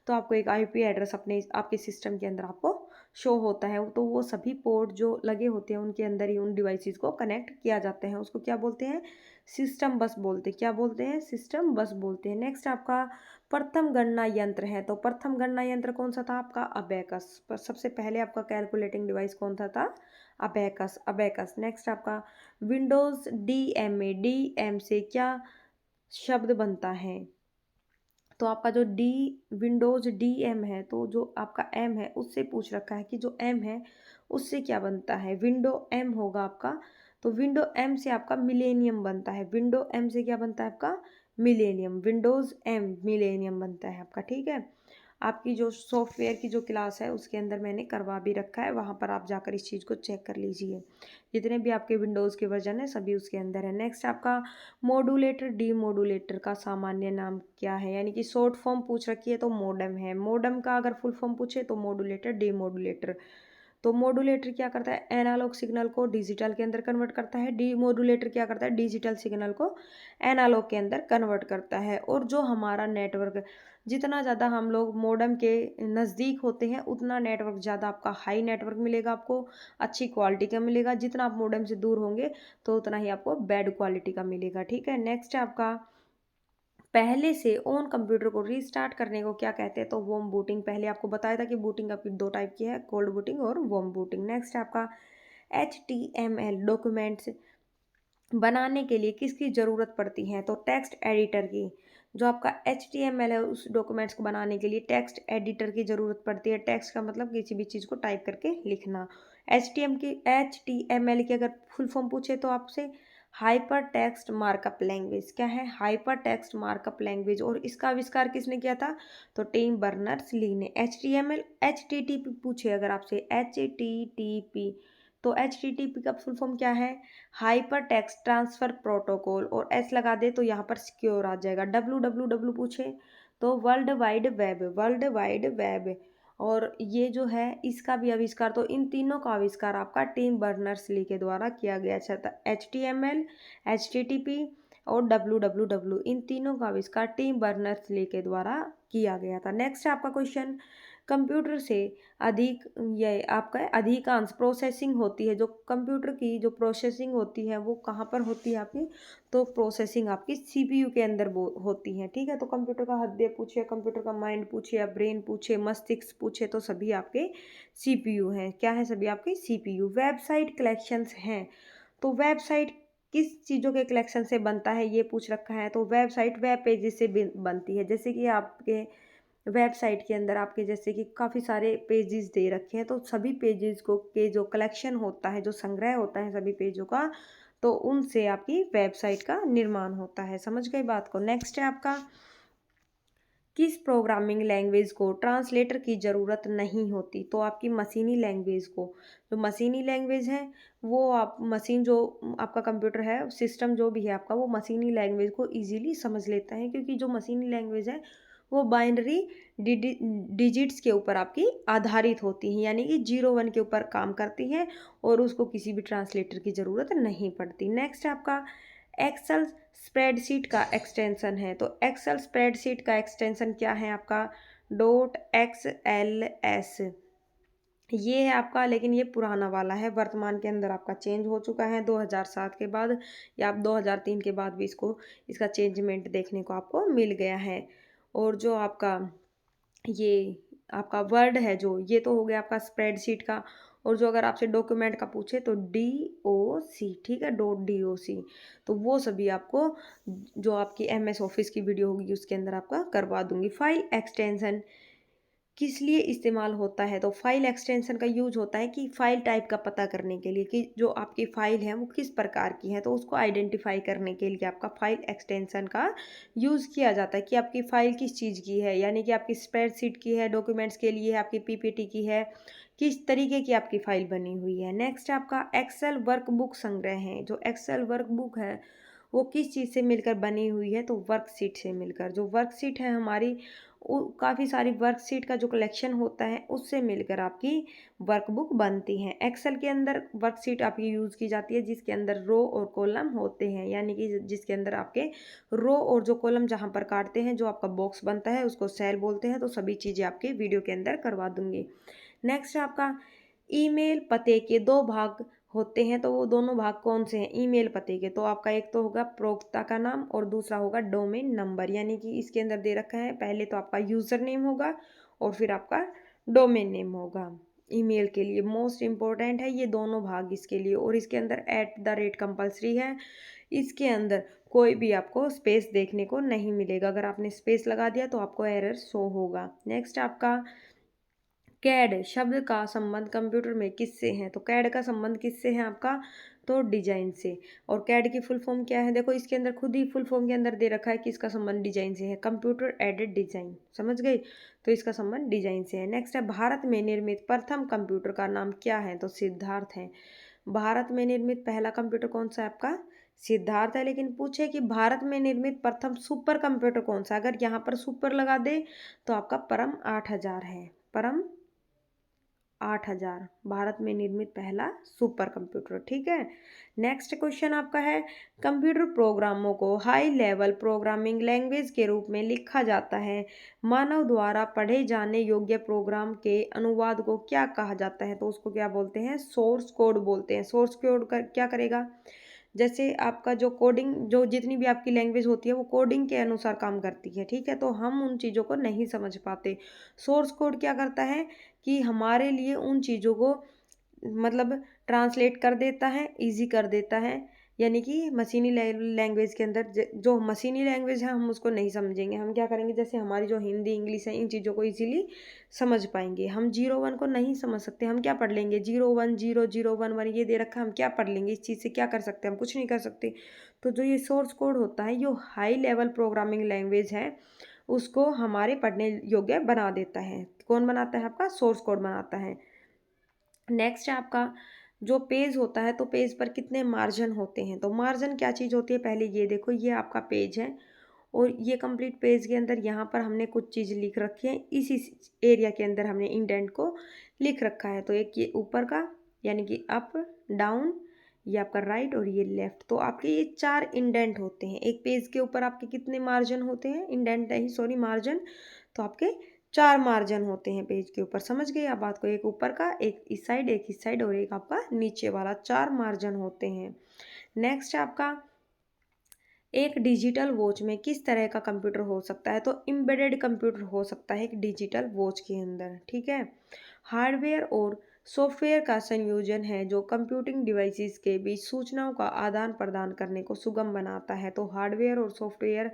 तो आपको एक आईपी एड्रेस अपने आपके सिस्टम के अंदर आपको शो होता है। तो वो सभी पोर्ट जो लगे होते हैं उनके अंदर ही उन डिवाइसेस को कनेक्ट किया जाता है। उसको क्या बोलते हैं? सिस्टम बस बोलते हैं। क्या बोलते हैं? सिस्टम बस बोलते हैं। नेक्स्ट आपका प्रथम गणना यंत्र है। तो प्रथम गणना यंत्र कौन सा था? आपका अबेकस। पर सबसे पहले आपका कैलकुलेटिंग डिवाइस कौन सा था? अबेकस। अबेकस। नेक्स्ट आपका विंडोज डीएमए। डीएम से क्या शब्द बनता है? तो आपका जो विंडोज डीएम है, तो जो आपका एम है उससे पूछ रखा है कि जो एम है उससे क्या बनता है? विंडो एम होगा आपका। तो विंडो एम से आपका मिलेनियम बनता है। विंडो एम से क्या बनता है आपका? मिलेनियम। विंडोज एम मिलेनियम बनता है आपका, ठीक है। आपकी जो सॉफ्टवेयर की जो क्लास है उसके अंदर मैंने करवा भी रखा है, वहाँ पर आप जाकर इस चीज़ को चेक कर लीजिए। जितने भी आपके विंडोज़ के वर्जन है सभी उसके अंदर है। नेक्स्ट आपका मॉड्यूलेटर डीमॉड्यूलेटर का सामान्य नाम क्या है? यानी कि शॉर्ट फॉर्म पूछ रखी है तो मॉडेम है। मॉडेम का अगर फुल फॉर्म पूछे तो मॉड्यूलेटर डीमॉड्यूलेटर। तो मॉड्यूलेटर क्या करता है, एनालॉग सिग्नल को डिजिटल के अंदर कन्वर्ट करता है। डी मॉड्यूलेटर क्या करता है, डिजिटल सिग्नल को एनालॉग के अंदर कन्वर्ट करता है। और जो हमारा नेटवर्क, जितना ज़्यादा हम लोग मॉडेम के नज़दीक होते हैं उतना नेटवर्क ज़्यादा आपका हाई नेटवर्क मिलेगा, आपको अच्छी क्वालिटी का मिलेगा। जितना आप मॉडेम से दूर होंगे तो उतना ही आपको बैड क्वालिटी का मिलेगा। ठीक है, नेक्स्ट है आपका पहले से ऑन कंप्यूटर को रीस्टार्ट करने को क्या कहते हैं, तो वॉर्म बूटिंग। पहले आपको बताया था कि बूटिंग आपकी दो टाइप की है, कोल्ड बूटिंग और वॉर्म बूटिंग। नेक्स्ट है आपका HTML डॉक्यूमेंट्स बनाने के लिए किसकी ज़रूरत पड़ती है, तो टेक्स्ट एडिटर की। जो आपका HTML है उस डॉक्यूमेंट्स को बनाने के लिए टेक्स्ट एडिटर की ज़रूरत पड़ती है। टेक्स्ट का मतलब किसी भी चीज़ को टाइप करके लिखना। HTML की अगर फुल फॉर्म पूछे तो आपसे हाइपर टेक्स्ट मार्कअप लैंग्वेज। क्या है, हाइपर टेक्स्ट मार्कअप लैंग्वेज। और इसका आविष्कार किसने किया था, तो टिम बर्नर्स ली ने। HTTP पूछे अगर आपसे, HTTP, तो HTTP का फुल फॉर्म क्या है, हाइपर टेक्स्ट ट्रांसफर प्रोटोकॉल। और एस लगा दे तो यहाँ पर सिक्योर आ जाएगा। WWW पूछे तो world wide web, world wide web. और ये जो है इसका भी आविष्कार, तो इन तीनों का आविष्कार आपका टिम बर्नर्स ली के द्वारा किया गया था। HTML, HTTP और WWW, इन तीनों का आविष्कार टिम बर्नर्स ली के द्वारा किया गया था। नेक्स्ट है आपका क्वेश्चन, कंप्यूटर से अधिक, ये आपका अधिकांश प्रोसेसिंग होती है, जो कंप्यूटर की जो प्रोसेसिंग होती है वो कहाँ पर होती है आपकी, तो प्रोसेसिंग आपकी CPU के अंदर वो होती है। ठीक है, तो कंप्यूटर का हृदय पूछे, कंप्यूटर का माइंड पूछे या ब्रेन पूछे, मस्तिष्क पूछे, तो सभी आपके CPU हैं। क्या है, सभी आपके CPU। वेबसाइट कलेक्शंस हैं, तो वेबसाइट किस चीज़ों के कलेक्शन से बनता है ये पूछ रखा है। तो वेबसाइट वेब पेजेस से बनती है। जैसे कि आपके वेबसाइट के अंदर आपके जैसे कि काफ़ी सारे पेजेस दे रखे हैं, तो सभी पेजेस को के जो कलेक्शन होता है, जो संग्रह होता है सभी पेजों का, तो उनसे आपकी वेबसाइट का निर्माण होता है। समझ गए बात को। नेक्स्ट है आपका, किस प्रोग्रामिंग लैंग्वेज को ट्रांसलेटर की ज़रूरत नहीं होती, तो आपकी मशीनी लैंग्वेज को। जो मशीनी लैंग्वेज है वो आप मशीन, जो आपका कंप्यूटर है, सिस्टम जो भी है आपका, वो मशीनी लैंग्वेज को इजीली समझ लेता है। क्योंकि जो मशीनी लैंग्वेज है वो बाइनरी डिजिट्स के ऊपर आपकी आधारित होती हैं, यानी कि 0 1 के ऊपर काम करती हैं और उसको किसी भी ट्रांसलेटर की ज़रूरत नहीं पड़ती। नेक्स्ट आपका एक्सेल स्प्रेडशीट का एक्सटेंशन है, तो एक्सेल स्प्रेडशीट का एक्सटेंशन क्या है आपका, .xls। ये है आपका, लेकिन ये पुराना वाला है, वर्तमान के अंदर आपका चेंज हो चुका है 2007 के बाद, या आप 2003 के बाद भी इसका चेंजमेंट देखने को आपको मिल गया है। और जो आपका ये आपका वर्ड है, जो ये तो हो गया आपका स्प्रेडशीट का। और जो अगर आपसे डॉक्यूमेंट का पूछे तो DOC, ठीक है, .doc, तो वो सभी आपको जो आपकी MS ऑफिस की वीडियो होगी उसके अंदर आपका करवा दूंगी। फाइल एक्सटेंशन किस लिए इस्तेमाल होता है, तो फाइल एक्सटेंशन का यूज होता है कि फाइल टाइप का पता करने के लिए, कि जो आपकी फाइल है वो किस प्रकार की है, तो उसको आइडेंटिफाई करने के लिए आपका फाइल एक्सटेंशन का यूज़ किया जाता है कि आपकी फाइल किस चीज़ की है, यानी कि आपकी स्प्रेडशीट की है, डॉक्यूमेंट्स के लिए है, आपकी PPT की है, किस तरीके की आपकी फाइल बनी हुई है। नेक्स्ट आपका एक्सेल वर्कबुक संग्रह है। जो एक्सेल वर्कबुक है वो किस चीज़ से मिलकर बनी हुई है, तो वर्कशीट से मिलकर। जो वर्कशीट है हमारी, काफ़ी सारी वर्कशीट का जो कलेक्शन होता है उससे मिलकर आपकी वर्कबुक बनती है। एक्सेल के अंदर वर्कशीट आपकी यूज़ की जाती है जिसके अंदर रो और कॉलम होते हैं, यानी कि जिसके अंदर आपके रो और जो कॉलम जहाँ पर काटते हैं, जो आपका बॉक्स बनता है उसको सेल बोलते हैं। तो सभी चीज़ें आपके वीडियो के अंदर करवा दूंगी। नेक्स्ट आपका ईमेल पते के दो भाग होते हैं, तो वो दोनों भाग कौन से हैं ईमेल पते के, तो आपका एक तो होगा प्रयोक्ता का नाम और दूसरा होगा डोमेन नंबर। यानी कि इसके अंदर दे रखा है, पहले तो आपका यूज़र नेम होगा और फिर आपका डोमेन नेम होगा। ईमेल के लिए मोस्ट इम्पोर्टेंट है ये दोनों भाग इसके लिए। और इसके अंदर @ कंपलसरी है। इसके अंदर कोई भी आपको स्पेस देखने को नहीं मिलेगा। अगर आपने स्पेस लगा दिया तो आपको एरर शो होगा। नेक्स्ट आपका कैड शब्द का संबंध कंप्यूटर में किससे है, तो कैड का संबंध किससे है आपका, तो डिजाइन से। और कैड की फुल फॉर्म क्या है, देखो इसके अंदर खुद ही फुल फॉर्म के अंदर दे रखा है कि इसका संबंध डिजाइन से है, कंप्यूटर एडेड डिजाइन। समझ गई, तो इसका संबंध डिजाइन से है। नेक्स्ट है भारत में निर्मित प्रथम कंप्यूटर का नाम क्या है, तो सिद्धार्थ है। भारत में निर्मित पहला कंप्यूटर कौन सा है आपका, सिद्धार्थ है। लेकिन पूछे कि भारत में निर्मित प्रथम सुपर कंप्यूटर कौन सा, अगर यहाँ पर सुपर लगा दे तो आपका परम 8000 है। परम 8000 भारत में निर्मित पहला सुपर कंप्यूटर। ठीक है। नेक्स्ट क्वेश्चन आपका है, कंप्यूटर प्रोग्रामों को हाई लेवल प्रोग्रामिंग लैंग्वेज के रूप में लिखा जाता है। मानव द्वारा पढ़े जाने योग्य प्रोग्राम के अनुवाद को क्या कहा जाता है? तो उसको क्या बोलते हैं? सोर्स कोड बोलते हैं। सोर्स कोड क्या करेगा? जैसे आपका जो कोडिंग, जो जितनी भी आपकी लैंग्वेज होती है वो कोडिंग के अनुसार काम करती है। ठीक है, तो हम उन चीज़ों को नहीं समझ पाते। सोर्स कोड क्या करता है कि हमारे लिए उन चीज़ों को मतलब ट्रांसलेट कर देता है, ईज़ी कर देता है। यानी कि मशीनी लैंग्वेज के अंदर जो मशीनी लैंग्वेज है हम उसको नहीं समझेंगे। हम क्या करेंगे, जैसे हमारी जो हिंदी इंग्लिश है इन चीज़ों को इजीली समझ पाएंगे। हम 0 1 को नहीं समझ सकते। हम क्या पढ़ लेंगे, 0 1 0 0 1 1 ये दे रखा है, हम क्या पढ़ लेंगे, इस चीज़ से क्या कर सकते हैं, हम कुछ नहीं कर सकते। तो जो ये सोर्स कोड होता है, जो हाई लेवल प्रोग्रामिंग लैंग्वेज है उसको हमारे पढ़ने योग्य बना देता है। कौन बनाता है? आपका सोर्स कोड बनाता है। नेक्स्ट है आपका जो पेज होता है, तो पेज पर कितने मार्जिन होते हैं? तो मार्जिन क्या चीज़ होती है, पहले ये देखो, ये आपका पेज है और ये कंप्लीट पेज के अंदर यहाँ पर हमने कुछ चीज़ लिख रखी है, इसी एरिया के अंदर हमने इंडेंट को लिख रखा है। तो एक ये ऊपर का यानी कि अप डाउन, ये आपका राइट और ये लेफ्ट, तो आपके ये 4 इंडेंट होते हैं। एक पेज के ऊपर आपके कितने मार्जिन होते हैं, इंडेंट नहीं सॉरी मार्जिन, तो आपके 4 मार्जिन होते हैं पेज के ऊपर। समझ गए आप बात को? एक ऊपर का, एक इस साइड, एक इस साइड और एक आपका नीचे वाला, 4 मार्जिन होते हैं। नेक्स्ट है आपका, एक डिजिटल वॉच में किस तरह का कंप्यूटर हो सकता है? तो एम्बेडेड कंप्यूटर हो सकता है एक डिजिटल वॉच के अंदर। ठीक है। हार्डवेयर और सॉफ्टवेयर का संयोजन है जो कंप्यूटिंग डिवाइसेस के बीच सूचनाओं का आदान प्रदान करने को सुगम बनाता है। तो हार्डवेयर और सॉफ्टवेयर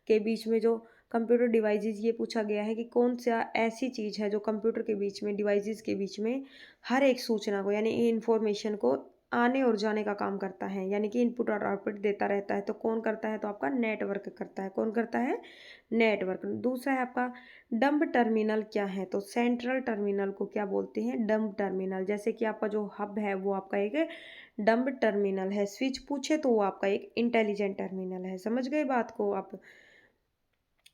के बीच में जो कंप्यूटर डिवाइसेस, ये पूछा गया है कि कौन सा ऐसी चीज़ है जो कंप्यूटर के बीच में, डिवाइसेस के बीच में हर एक सूचना को यानी इंफॉर्मेशन को आने और जाने का काम करता है, यानी कि इनपुट और आउटपुट देता रहता है। तो कौन करता है? तो आपका नेटवर्क करता है। कौन करता है? नेटवर्क। दूसरा है आपका डंब टर्मिनल क्या है? तो सेंट्रल टर्मिनल को क्या बोलते हैं? Dumb terminal. जैसे कि आपका जो हब है वो आपका एक डंब टर्मिनल है। स्विच पूछे तो वो आपका एक इंटेलिजेंट टर्मिनल है। समझ गए बात को आप?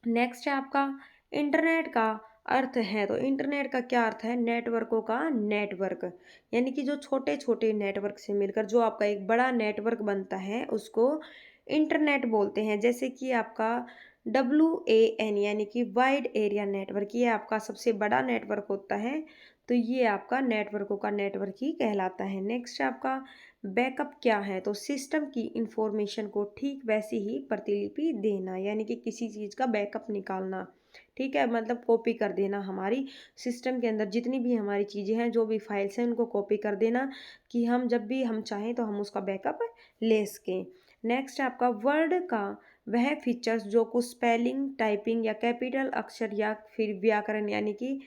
नेक्स्ट है आपका इंटरनेट का अर्थ है। तो इंटरनेट का क्या अर्थ है? नेटवर्कों का नेटवर्क, यानी कि जो छोटे छोटे नेटवर्क से मिलकर जो आपका एक बड़ा नेटवर्क बनता है उसको इंटरनेट बोलते हैं। जैसे कि आपका WAN यानी कि वाइड एरिया नेटवर्क, ये आपका सबसे बड़ा नेटवर्क होता है। तो ये आपका नेटवर्कों का नेटवर्क ही कहलाता है। नेक्स्ट आपका बैकअप क्या है? तो सिस्टम की इंफॉर्मेशन को ठीक वैसी ही प्रतिलिपि देना, यानी कि किसी चीज़ का बैकअप निकालना। ठीक है, मतलब कॉपी कर देना, हमारी सिस्टम के अंदर जितनी भी हमारी चीज़ें हैं, जो भी फाइल्स हैं, उनको कॉपी कर देना कि हम जब भी हम चाहें तो हम उसका बैकअप ले सकें। नेक्स्ट आपका वर्ड का वह फीचर्स जो कुछ स्पेलिंग, टाइपिंग या कैपिटल अक्षर या फिर व्याकरण, यानी कि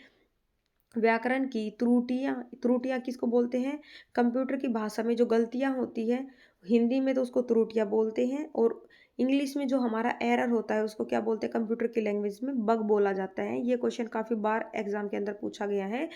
व्याकरण की त्रुटियाँ, त्रुटियाँ किसको बोलते हैं? कंप्यूटर की भाषा में जो गलतियाँ होती है, हिंदी में तो उसको त्रुटियाँ बोलते हैं और इंग्लिश में जो हमारा एरर होता है उसको क्या बोलते हैं? कंप्यूटर की लैंग्वेज में बग बोला जाता है। ये क्वेश्चन काफ़ी बार एग्जाम के अंदर पूछा गया है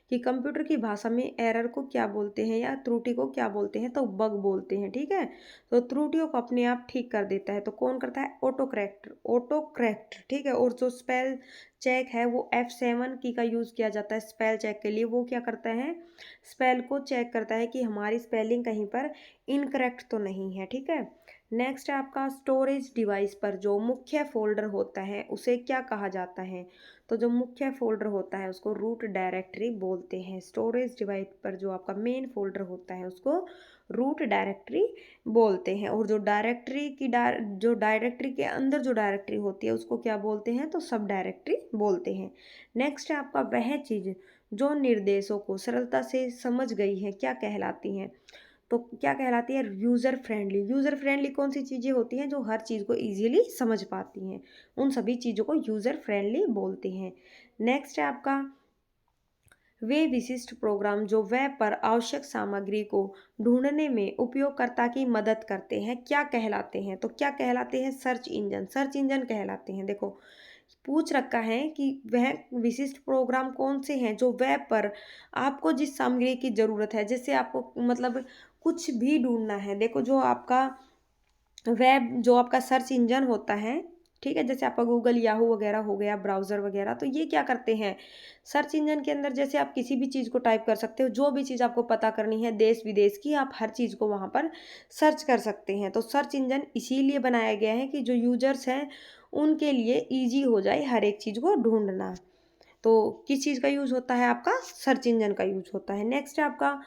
कि कंप्यूटर की भाषा में एरर को क्या बोलते हैं या त्रुटि को क्या बोलते हैं? तो बग बोलते हैं। ठीक है, तो त्रुटियों को अपने आप ठीक कर देता है। तो कौन करता है? Auto correct, auto correct. ठीक है, और जो स्पेल चेक है वो F7 की का यूज़ किया जाता है स्पेल चेक के लिए। वो क्या करता है? स्पेल को चेक करता है कि हमारी स्पेलिंग कहीं पर इनकरेक्ट तो नहीं है। ठीक है। नेक्स्ट है आपका स्टोरेज डिवाइस पर जो मुख्य फोल्डर होता है उसे क्या कहा जाता है? तो जो मुख्य फोल्डर होता है उसको रूट डायरेक्टरी बोलते हैं। स्टोरेज डिवाइस पर जो आपका मेन फोल्डर होता है उसको रूट डायरेक्टरी बोलते हैं। और जो डायरेक्टरी की जो डायरेक्टरी के अंदर जो डायरेक्टरी होती है उसको क्या बोलते हैं? तो सब डायरेक्टरी बोलते हैं। नेक्स्ट है आपका वह चीज़ जो निर्देशों को सरलता से समझ गई है क्या कहलाती है? तो क्या कहलाती है? User friendly. यूज़र फ्रेंडली कौन सी चीज़ें होती हैं? जो हर चीज़ को ईजिली समझ पाती हैं, उन सभी चीज़ों को यूज़र फ्रेंडली बोलते हैं। नेक्स्ट है आपका वे विशिष्ट प्रोग्राम जो वेब पर आवश्यक सामग्री को ढूंढने में उपयोगकर्ता की मदद करते हैं क्या कहलाते हैं? तो क्या कहलाते हैं? Search engine. सर्च इंजन कहलाते हैं। देखो पूछ रखा है कि वह विशिष्ट प्रोग्राम कौन से हैं जो वेब पर आपको जिस सामग्री की ज़रूरत है, जैसे आपको मतलब कुछ भी ढूंढना है। देखो जो आपका वेब, जो आपका सर्च इंजन होता है, ठीक है, जैसे आपका गूगल, याहू वगैरह हो गया, ब्राउज़र वगैरह, तो ये क्या करते हैं, सर्च इंजन के अंदर जैसे आप किसी भी चीज़ को टाइप कर सकते हो, जो भी चीज़ आपको पता करनी है देश विदेश की, आप हर चीज़ को वहाँ पर सर्च कर सकते हैं। तो सर्च इंजन इसीलिए बनाया गया है कि जो यूजर्स हैं उनके लिए ईजी हो जाए हर एक चीज़ को ढूंढना। तो किस चीज़ का यूज़ होता है आपका, सर्च इंजन का यूज़ होता है। नेक्स्ट है आपका,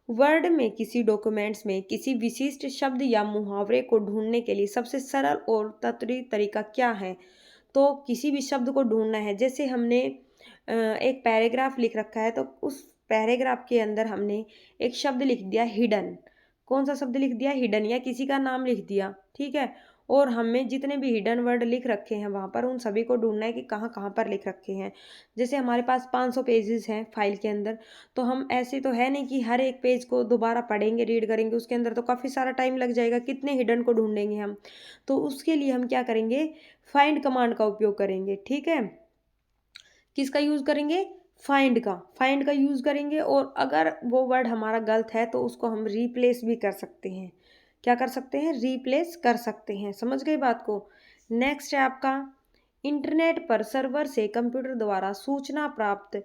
वर्ड में किसी डॉक्यूमेंट्स में किसी विशिष्ट शब्द या मुहावरे को ढूंढने के लिए सबसे सरल और त्वरित तरीका क्या है। तो किसी भी शब्द को ढूंढना है, जैसे हमने एक पैराग्राफ लिख रखा है, तो उस पैराग्राफ के अंदर हमने एक शब्द लिख दिया हिडन। कौन सा शब्द लिख दिया, हिडन, या किसी का नाम लिख दिया, ठीक है। और हमें जितने भी हिडन वर्ड लिख रखे हैं वहाँ पर, उन सभी को ढूंढना है कि कहाँ कहाँ पर लिख रखे हैं। जैसे हमारे पास 500 पेजेस हैं फाइल के अंदर, तो हम ऐसे तो है नहीं कि हर एक पेज को दोबारा पढ़ेंगे, रीड करेंगे, उसके अंदर तो काफ़ी सारा टाइम लग जाएगा, कितने हिडन को ढूंढेंगे हम। तो उसके लिए हम क्या करेंगे, फाइंड कमांड का उपयोग करेंगे, ठीक है। किसका यूज़ करेंगे, फाइंड का यूज़ करेंगे। और अगर वो वर्ड हमारा गलत है तो उसको हम रिप्लेस भी कर सकते हैं। क्या कर सकते हैं, रिप्लेस कर सकते हैं। समझ गए बात को। नेक्स्ट है आपका, इंटरनेट पर सर्वर से कंप्यूटर द्वारा सूचना प्राप्त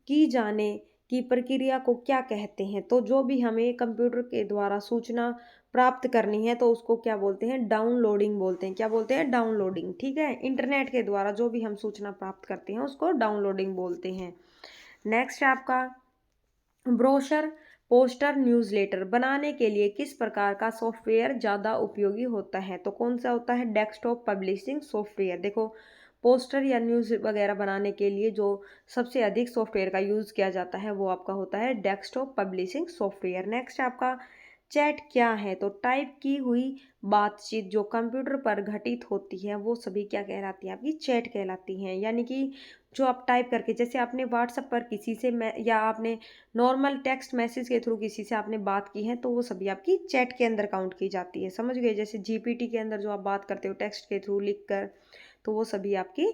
की जाने की प्रक्रिया को क्या कहते हैं। तो जो भी हमें कंप्यूटर के द्वारा सूचना प्राप्त करनी है तो उसको क्या बोलते हैं, डाउनलोडिंग बोलते हैं। क्या बोलते हैं, डाउनलोडिंग, ठीक है। इंटरनेट के द्वारा जो भी हम सूचना प्राप्त करते हैं उसको डाउनलोडिंग बोलते हैं। नेक्स्ट है आपका, ब्रोशर, पोस्टर, न्यूज़लेटर बनाने के लिए किस प्रकार का सॉफ्टवेयर ज़्यादा उपयोगी होता है। तो कौन सा होता है, डेस्कटॉप पब्लिशिंग सॉफ्टवेयर। देखो, पोस्टर या न्यूज़ वगैरह बनाने के लिए जो सबसे अधिक सॉफ्टवेयर का यूज़ किया जाता है वो आपका होता है डेस्कटॉप पब्लिशिंग सॉफ्टवेयर। नेक्स्ट आपका, चैट क्या है। तो टाइप की हुई बातचीत जो कंप्यूटर पर घटित होती है वो सभी क्या कहलाती है, आपकी चैट कहलाती हैं। यानी कि जो आप टाइप करके, जैसे आपने व्हाट्सएप पर किसी से या आपने नॉर्मल टेक्स्ट मैसेज के थ्रू किसी से आपने बात की है, तो वो सभी आपकी चैट के अंदर काउंट की जाती है। समझ गए, जैसे जीपीटी के अंदर जो आप बात करते हो टेक्स्ट के थ्रू लिख कर, तो वो सभी आपकी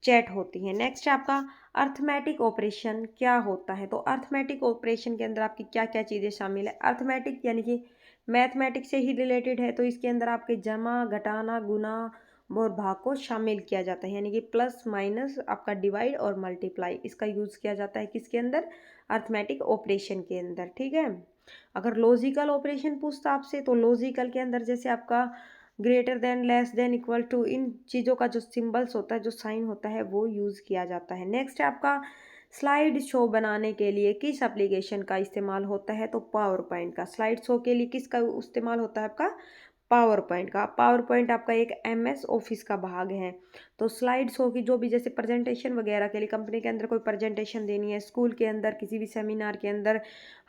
चैट होती है। नेक्स्ट है आपका, अर्थमेटिक ऑपरेशन क्या होता है। तो अर्थमेटिक ऑपरेशन के अंदर आपकी क्या क्या चीज़ें शामिल है। अर्थमेटिक यानी कि मैथमेटिक्स से ही रिलेटेड है, तो इसके अंदर आपके जमा, घटाना, गुना और भाग को शामिल किया जाता है। यानी कि प्लस माइनस, आपका डिवाइड और मल्टीप्लाई, इसका यूज़ किया जाता है किसके अंदर, अर्थमेटिक ऑपरेशन के अंदर, ठीक है। अगर लॉजिकल ऑपरेशन पूछता आपसे, तो लॉजिकल के अंदर जैसे आपका greater than, less than, equal to, इन चीज़ों का जो सिंबल्स होता है, जो साइन होता है, वो यूज़ किया जाता है। नेक्स्ट है आपका, स्लाइड शो बनाने के लिए किस एप्लीकेशन का इस्तेमाल होता है। तो पावर पॉइंट का। स्लाइड शो के लिए किसका इस्तेमाल होता है, आपका पावर पॉइंट का। पावर पॉइंट आपका एक एमएस ऑफिस का भाग है। तो स्लाइड शो की जो भी, जैसे प्रेजेंटेशन वगैरह के लिए, कंपनी के अंदर कोई प्रेजेंटेशन देनी है, स्कूल के अंदर किसी भी सेमिनार के अंदर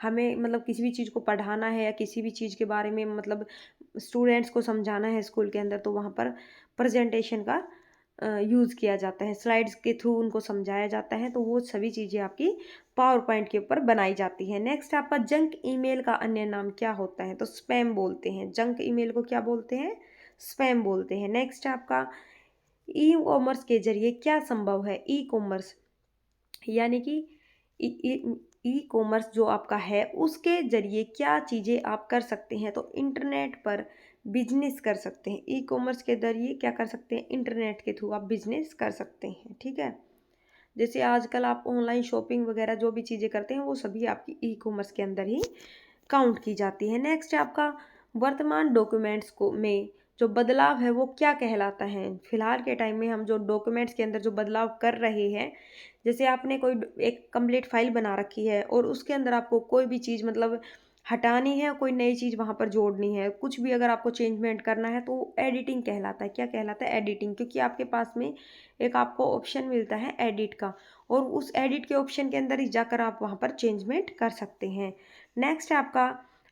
हमें मतलब किसी भी चीज़ को पढ़ाना है या किसी भी चीज़ के बारे में मतलब स्टूडेंट्स को समझाना है स्कूल के अंदर, तो वहाँ पर प्रेजेंटेशन का यूज़ किया जाता है, स्लाइड्स के थ्रू उनको समझाया जाता है। तो वो सभी चीज़ें आपकी पावर पॉइंट के ऊपर बनाई जाती है। नेक्स्ट आपका, जंक ईमेल का अन्य नाम क्या होता है। तो स्पैम बोलते हैं, जंक ईमेल को क्या बोलते हैं, स्पैम बोलते हैं। नेक्स्ट आपका, ई कॉमर्स के जरिए क्या संभव है। ई कॉमर्स यानी कि ई कॉमर्स जो आपका है उसके जरिए क्या चीज़ें आप कर सकते हैं। तो इंटरनेट पर बिजनेस कर सकते हैं। ई कॉमर्स के जरिए क्या कर सकते हैं, इंटरनेट के थ्रू आप बिजनेस कर सकते हैं, ठीक है। जैसे आजकल आप ऑनलाइन शॉपिंग वगैरह जो भी चीज़ें करते हैं वो सभी आपकी ई कॉमर्स के अंदर ही काउंट की जाती है। नेक्स्ट है आपका, वर्तमान डॉक्यूमेंट्स को में जो बदलाव है वो क्या कहलाता है। फिलहाल के टाइम में हम जो डॉक्यूमेंट्स के अंदर जो बदलाव कर रहे हैं, जैसे आपने कोई एक कंप्लीट फाइल बना रखी है और उसके अंदर आपको कोई भी चीज़ मतलब हटानी है, कोई नई चीज़ वहाँ पर जोड़नी है, कुछ भी अगर आपको चेंजमेंट करना है, तो एडिटिंग कहलाता है। क्या कहलाता है, एडिटिंग। क्योंकि आपके पास में एक आपको ऑप्शन मिलता है एडिट का, और उस एडिट के ऑप्शन के अंदर ही जाकर आप वहाँ पर चेंजमेंट कर सकते हैं। नेक्स्ट आपका,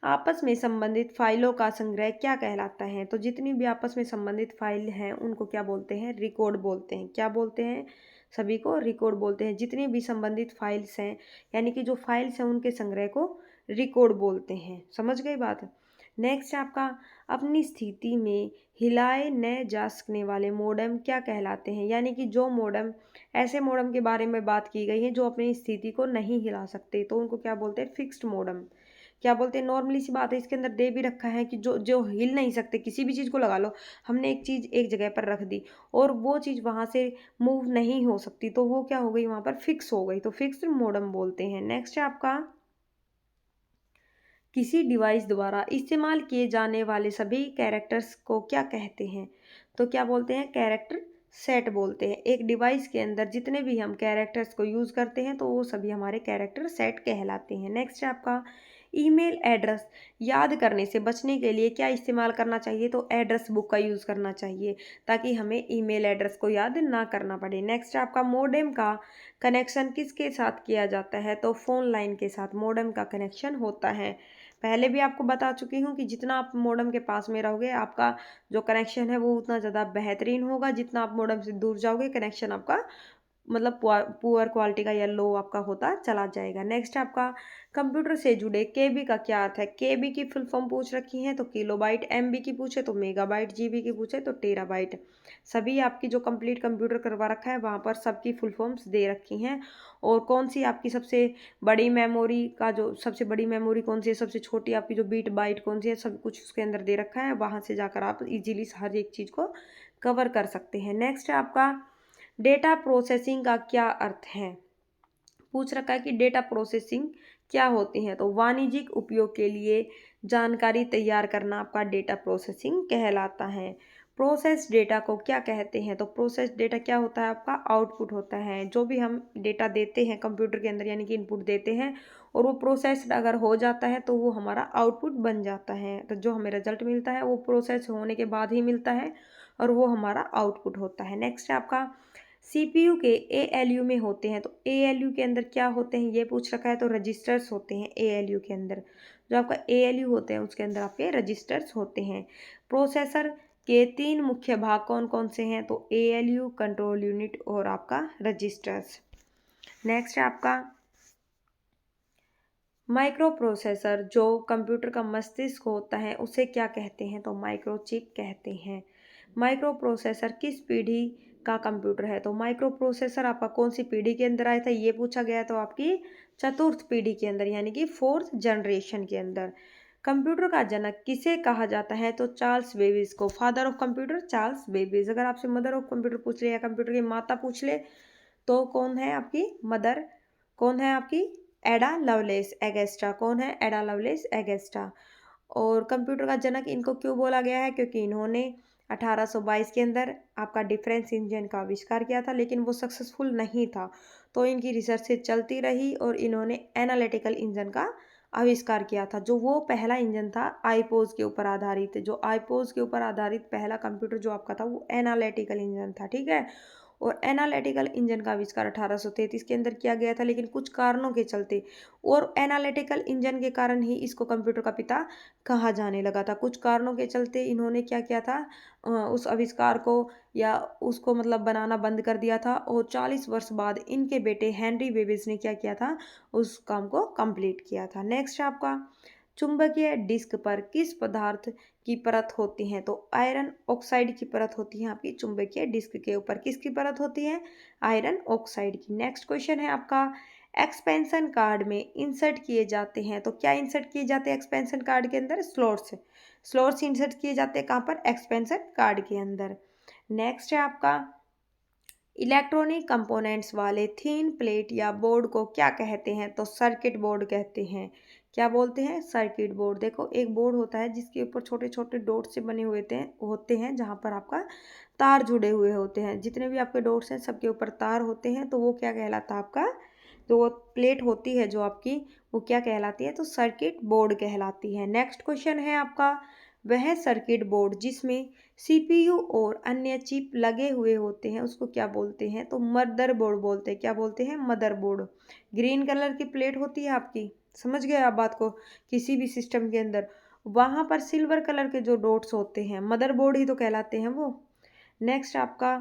आपस में संबंधित फाइलों का संग्रह क्या कहलाता है। तो जितनी भी आपस में संबंधित फाइल हैं उनको क्या बोलते हैं, रिकॉर्ड बोलते हैं। क्या बोलते हैं, सभी को रिकॉर्ड बोलते हैं। जितनी भी संबंधित फाइल्स हैं, यानी कि जो फाइल्स हैं उनके संग्रह को रिकॉर्ड बोलते हैं। समझ गई बात। नेक्स्ट आपका, अपनी स्थिति में हिलाए न जा सकने वाले मॉडेम क्या कहलाते हैं। यानी कि जो मॉडेम, ऐसे मॉडेम के बारे में बात की गई है जो अपनी स्थिति को नहीं हिला सकते, तो उनको क्या बोलते हैं, फिक्स्ड मॉडेम। क्या बोलते हैं, नॉर्मली सी बात है, इसके अंदर दे भी रखा है कि जो जो हिल नहीं सकते, किसी भी चीज़ को लगा लो, हमने एक चीज़ एक जगह पर रख दी और वो चीज़ वहाँ से मूव नहीं हो सकती, तो वो क्या हो गई, वहाँ पर फिक्स हो गई, तो फिक्स्ड मोडेम बोलते हैं। नेक्स्ट है आपका, किसी डिवाइस द्वारा इस्तेमाल किए जाने वाले सभी कैरेक्टर्स को क्या कहते हैं, तो क्या बोलते हैं, कैरेक्टर सेट बोलते हैं। एक डिवाइस के अंदर जितने भी हम कैरेक्टर्स को यूज़ करते हैं तो वो सभी हमारे कैरेक्टर सेट कहलाते हैं। नेक्स्ट है आपका, ईमेल एड्रेस याद करने से बचने के लिए क्या इस्तेमाल करना चाहिए, तो एड्रेस बुक का यूज़ करना चाहिए ताकि हमें ईमेल एड्रेस को याद ना करना पड़े। नेक्स्ट है आपका, मोडेम का कनेक्शन किसके साथ किया जाता है, तो फ़ोन लाइन के साथ मोडेम का कनेक्शन होता है। पहले भी आपको बता चुकी हूँ कि जितना आप मोडेम के पास में रहोगे आपका जो कनेक्शन है वो उतना ज़्यादा बेहतरीन होगा, जितना आप मोडेम से दूर जाओगे कनेक्शन आपका मतलब पुअर क्वालिटी का या लो आपका होता चला जाएगा। नेक्स्ट आपका, कंप्यूटर से जुड़े केबी का क्या अर्थ है, केबी की फुल फॉर्म पूछ रखी है तो किलोबाइट, एमबी की पूछे तो मेगाबाइट, जीबी की पूछे तो टेराबाइट। सभी आपकी जो कंप्लीट कंप्यूटर करवा रखा है वहाँ पर सबकी फुल फॉर्म्स दे रखी हैं। और कौन सी आपकी सबसे बड़ी मेमोरी का जो सबसे बड़ी मेमोरी कौन सी है, सबसे छोटी आपकी जो बीट बाइट कौन सी है, सब कुछ उसके अंदर दे रखा है, वहाँ से जाकर आप इजीली हर एक चीज़ को कवर कर सकते हैं। नेक्स्ट है आपका, डेटा प्रोसेसिंग का क्या अर्थ है, पूछ रखा है कि डेटा प्रोसेसिंग क्या होती है, तो वाणिज्यिक उपयोग के लिए जानकारी तैयार करना आपका डेटा प्रोसेसिंग कहलाता है। प्रोसेस डेटा को क्या कहते हैं, तो प्रोसेस डेटा क्या होता है, आपका आउटपुट होता है। जो भी हम डेटा देते हैं कंप्यूटर के अंदर यानी कि इनपुट देते हैं और वो प्रोसेस्ड अगर हो जाता है तो वो हमारा आउटपुट बन जाता है, तो जो हमें रिजल्ट मिलता है वो प्रोसेस होने के बाद ही मिलता है और वो हमारा आउटपुट होता है। नेक्स्ट है आपका, सीपीयू के एएलयू में होते हैं, तो एएलयू के अंदर क्या होते हैं ये पूछ रखा है, तो रजिस्टर्स होते हैं एएलयू के अंदर। जो आपका एएलयू होते हैं उसके अंदर आपके रजिस्टर्स होते हैं। प्रोसेसर के 3 मुख्य भाग कौन कौन से हैं, तो एएलयू, कंट्रोल यूनिट और आपका रजिस्टर्स। नेक्स्ट है आपका, माइक्रो प्रोसेसर जो कंप्यूटर का मस्तिष्क होता है उसे क्या कहते हैं, तो माइक्रोचिप कहते हैं। माइक्रो प्रोसेसर किस पीढ़ी का कंप्यूटर है, तो माइक्रो प्रोसेसर आपका कौन सी पीढ़ी के अंदर आया था, ये पूछा गया तो आपकी चतुर्थ पीढ़ी के अंदर यानी कि 4th जनरेशन के अंदर। कंप्यूटर का जनक किसे कहा जाता है, तो चार्ल्स बेबेज को, father of computer Charles Babbage. अगर आपसे मदर ऑफ कंप्यूटर पूछ ले या कंप्यूटर की माता पूछ ले तो कौन है आपकी मदर, कौन है आपकी एडा लवलेस एगेस्टा, कौन है एडा लवलेस एगेस्टा। और कंप्यूटर का जनक इनको क्यों बोला गया है, क्योंकि इन्होंने 1822 के अंदर आपका डिफरेंस इंजन का आविष्कार किया था लेकिन वो सक्सेसफुल नहीं था, तो इनकी रिसर्च चलती रही और इन्होंने एनालिटिकल इंजन का आविष्कार किया था। जो वो पहला इंजन था आईपोज के ऊपर आधारित, जो आईपोज के ऊपर आधारित पहला कंप्यूटर जो आपका था वो एनालिटिकल इंजन था, ठीक है। और एनालिटिकल इंजन का आविष्कार 1833 के अंदर किया गया था लेकिन कुछ कारणों के चलते और एनालिटिकल इंजन के कारण ही इसको कंप्यूटर का पिता कहा जाने लगा था। कुछ कारणों के चलते इन्होंने क्या किया था, उस आविष्कार को या उसको मतलब बनाना बंद कर दिया था और 40 वर्ष बाद इनके बेटे हेनरी बेबेज ने क्या किया था, उस काम को कंप्लीट किया था। नेक्स्ट आपका, चुंबकीय डिस्क पर किस पदार्थ की परत होती है, तो आयरन ऑक्साइड की परत होती है आपकी चुंबकीय डिस्क के ऊपर। किसकी परत होती है, आयरन ऑक्साइड की। नेक्स्ट क्वेश्चन है आपका, एक्सपेंशन कार्ड में इंसर्ट किए जाते हैं, तो क्या इंसर्ट किए जाते हैं एक्सपेंशन कार्ड के अंदर, स्लॉट्स। स्लॉट्स इंसर्ट किए जाते हैं कहाँ पर, एक्सपेंशन कार्ड के अंदर। नेक्स्ट है आपका, इलेक्ट्रॉनिक कंपोनेंट्स वाले थीन प्लेट या बोर्ड को क्या कहते हैं, तो सर्किट बोर्ड कहते हैं। क्या बोलते हैं, सर्किट बोर्ड। देखो एक बोर्ड होता है जिसके ऊपर छोटे छोटे डॉट से बने हुए होते हैं जहाँ पर आपका तार जुड़े हुए होते हैं। जितने भी आपके डॉट्स हैं सबके ऊपर तार होते हैं, तो वो क्या कहलाता है आपका, जो वो प्लेट होती है जो आपकी वो क्या कहलाती है, तो सर्किट बोर्ड कहलाती है। नेक्स्ट क्वेश्चन है आपका, वह सर्किट बोर्ड जिसमें सीपीयू और अन्य चिप लगे हुए होते हैं उसको क्या बोलते हैं, तो मदरबोर्ड बोलते हैं। क्या बोलते हैं, मदरबोर्ड। ग्रीन कलर की प्लेट होती है आपकी, समझ गए आप बात को, किसी भी सिस्टम के अंदर वहाँ पर सिल्वर कलर के जो डॉट्स होते हैं मदरबोर्ड ही तो कहलाते हैं वो। नेक्स्ट आपका,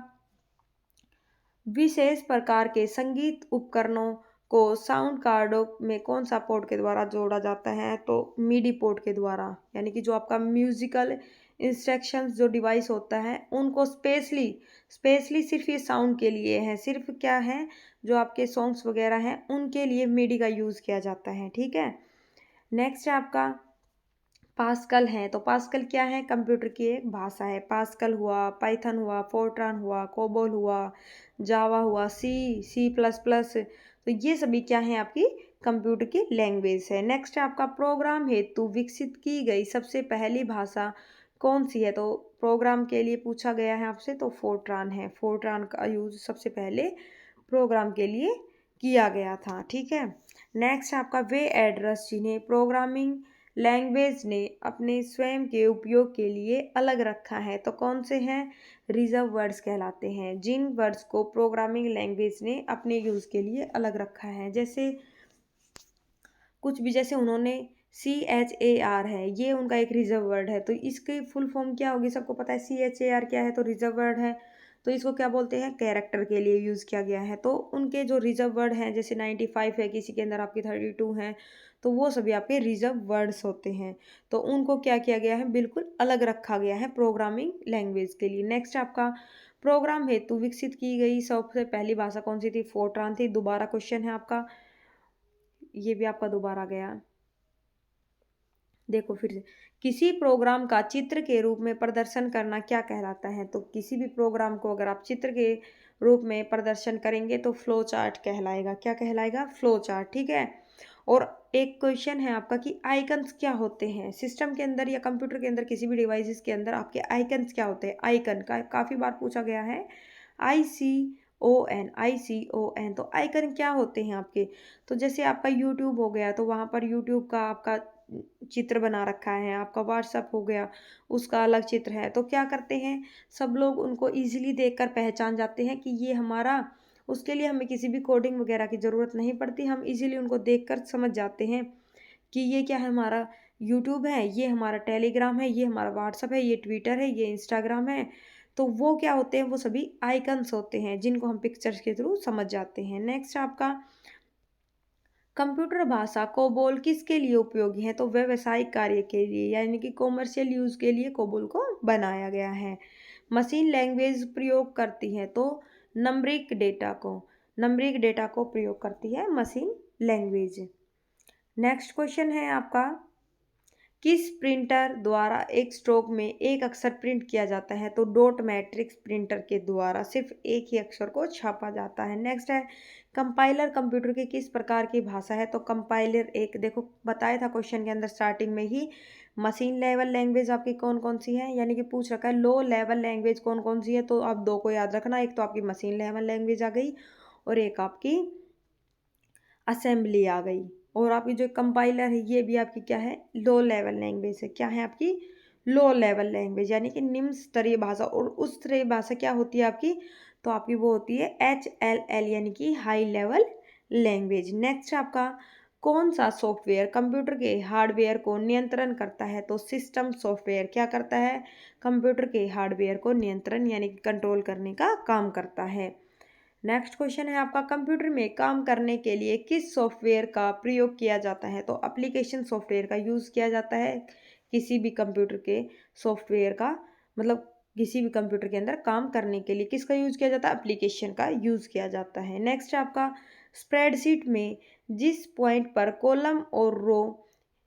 विशेष प्रकार के संगीत उपकरणों को साउंड कार्डों में कौन सा पोर्ट के द्वारा जोड़ा जाता है, तो मिडी पोर्ट के द्वारा। यानी कि जो आपका म्यूजिकल इंस्ट्रक्शंस जो डिवाइस होता है उनको स्पेशली स्पेशली सिर्फ ये साउंड के लिए है, सिर्फ क्या है जो आपके सॉन्ग्स वगैरह हैं उनके लिए मिडी का यूज़ किया जाता है, ठीक है। नेक्स्ट है आपका पास्कल है। तो पास्कल क्या है? कंप्यूटर की एक भाषा है। पास्कल हुआ, पाइथन हुआ, फोर्ट्रान हुआ, कोबोल हुआ, जावा हुआ, सी प्लस प्लस, तो ये सभी क्या है? आपकी कंप्यूटर की लैंग्वेज है। नेक्स्ट है आपका प्रोग्राम हेतु विकसित की गई सबसे पहली भाषा कौन सी है? तो प्रोग्राम के लिए पूछा गया है आपसे, तो फोर्ट्रान है। फोर्ट्रान का यूज सबसे पहले प्रोग्राम के लिए किया गया था। ठीक है। नेक्स्ट आपका वे एड्रेस जिन्हें प्रोग्रामिंग लैंग्वेज ने अपने स्वयं के उपयोग के लिए अलग रखा है, तो कौन से हैं? रिजर्व वर्ड्स कहलाते हैं। जिन वर्ड्स को प्रोग्रामिंग लैंग्वेज ने अपने यूज़ के लिए अलग रखा है, जैसे कुछ भी, जैसे उन्होंने CHAR है, ये उनका एक रिजर्व वर्ड है, तो इसकी फुल फॉर्म क्या होगी? सबको पता है CHAR क्या है, तो रिजर्व वर्ड है। तो इसको क्या बोलते हैं? कैरेक्टर के लिए यूज़ किया गया है। तो उनके जो रिजर्व वर्ड हैं, जैसे 95 है, किसी के अंदर आपकी 32 हैं, तो वो सभी आपके रिजर्व वर्ड्स होते हैं। तो उनको क्या किया गया है? बिल्कुल अलग रखा गया है प्रोग्रामिंग लैंग्वेज के लिए। नेक्स्ट आपका प्रोग्राम हेतु विकसित की गई सबसे पहली भाषा कौन सी थी? फोर्ट्रान थी। दोबारा क्वेश्चन है आपका, ये भी आपका दोबारा गया। देखो फिर से, किसी प्रोग्राम का चित्र के रूप में प्रदर्शन करना क्या कहलाता है? तो किसी भी प्रोग्राम को अगर आप चित्र के रूप में प्रदर्शन करेंगे तो फ्लो चार्ट कहलाएगा। क्या कहलाएगा? Flow chart. ठीक है। और एक क्वेश्चन है आपका कि आइकन्स क्या होते हैं? सिस्टम के अंदर या कंप्यूटर के अंदर, किसी भी डिवाइसेस के अंदर आपके आइकन्स क्या होते हैं? आइकन का काफ़ी बार पूछा गया है। ICON, तो आइकन क्या होते हैं आपके? तो जैसे आपका यूट्यूब हो गया, तो वहाँ पर यूट्यूब का आपका चित्र बना रखा है। आपका व्हाट्सअप हो गया, उसका अलग चित्र है। तो क्या करते हैं, सब लोग उनको ईजिली देखकर पहचान जाते हैं कि ये हमारा, उसके लिए हमें किसी भी कोडिंग वगैरह की ज़रूरत नहीं पड़ती। हम इजीली उनको देखकर समझ जाते हैं कि ये क्या है? हमारा यूट्यूब है, ये हमारा टेलीग्राम है, ये हमारा व्हाट्सअप है, ये ट्विटर है, ये इंस्टाग्राम है। तो वो क्या होते हैं? वो सभी आइकन्स होते हैं जिनको हम पिक्चर्स के थ्रू समझ जाते हैं। नेक्स्ट आपका कंप्यूटर भाषा कोबोल किसके लिए उपयोगी है? तो व्यावसायिक कार्य के लिए, यानी कि कॉमर्शियल यूज़ के लिए कोबोल को बनाया गया है। मशीन लैंग्वेज प्रयोग करती है, तो नंबरिक डेटा को प्रयोग करती है मशीन लैंग्वेज। नेक्स्ट क्वेश्चन है आपका, किस प्रिंटर द्वारा एक स्ट्रोक में एक अक्षर प्रिंट किया जाता है? तो डॉट मैट्रिक्स प्रिंटर के द्वारा सिर्फ एक ही अक्षर को छापा जाता है। नेक्स्ट है कंपाइलर कंप्यूटर की किस प्रकार की भाषा है? तो कंपाइलर एक, देखो बताया था क्वेश्चन के अंदर स्टार्टिंग में ही, मशीन लेवल लैंग्वेज आपकी कौन कौन सी है, यानी कि पूछ रखा है लो लेवल लैंग्वेज कौन कौन सी है। तो आप दो को याद रखना, एक तो आपकी मशीन लेवल लैंग्वेज आ गई और एक आपकी असेंबली आ गई। और आपकी जो कंपाइलर है, ये भी आपकी क्या है? लो लेवल लैंग्वेज है। क्या है आपकी? लो लेवल लैंग्वेज, यानी कि निम्न स्तरीय भाषा। और उच्च स्तरीय भाषा क्या होती है आपकी? तो आपकी वो होती है HLL, यानी कि हाई लेवल लैंग्वेज। नेक्स्ट आपका कौन सा सॉफ्टवेयर कंप्यूटर के हार्डवेयर को नियंत्रण करता है? तो सिस्टम सॉफ्टवेयर क्या करता है? कंप्यूटर के हार्डवेयर को नियंत्रण यानी कि कंट्रोल करने का काम करता है। नेक्स्ट क्वेश्चन है आपका, कंप्यूटर में काम करने के लिए किस सॉफ्टवेयर का प्रयोग किया जाता है? तो एप्लीकेशन सॉफ्टवेयर का यूज़ किया जाता है। किसी भी कंप्यूटर के सॉफ्टवेयर का, मतलब किसी भी कंप्यूटर के अंदर काम करने के लिए किसका यूज़ किया जाता है? एप्लीकेशन का यूज़ किया जाता है। नेक्स्ट है आपका स्प्रेडशीट में जिस पॉइंट पर कॉलम और रो,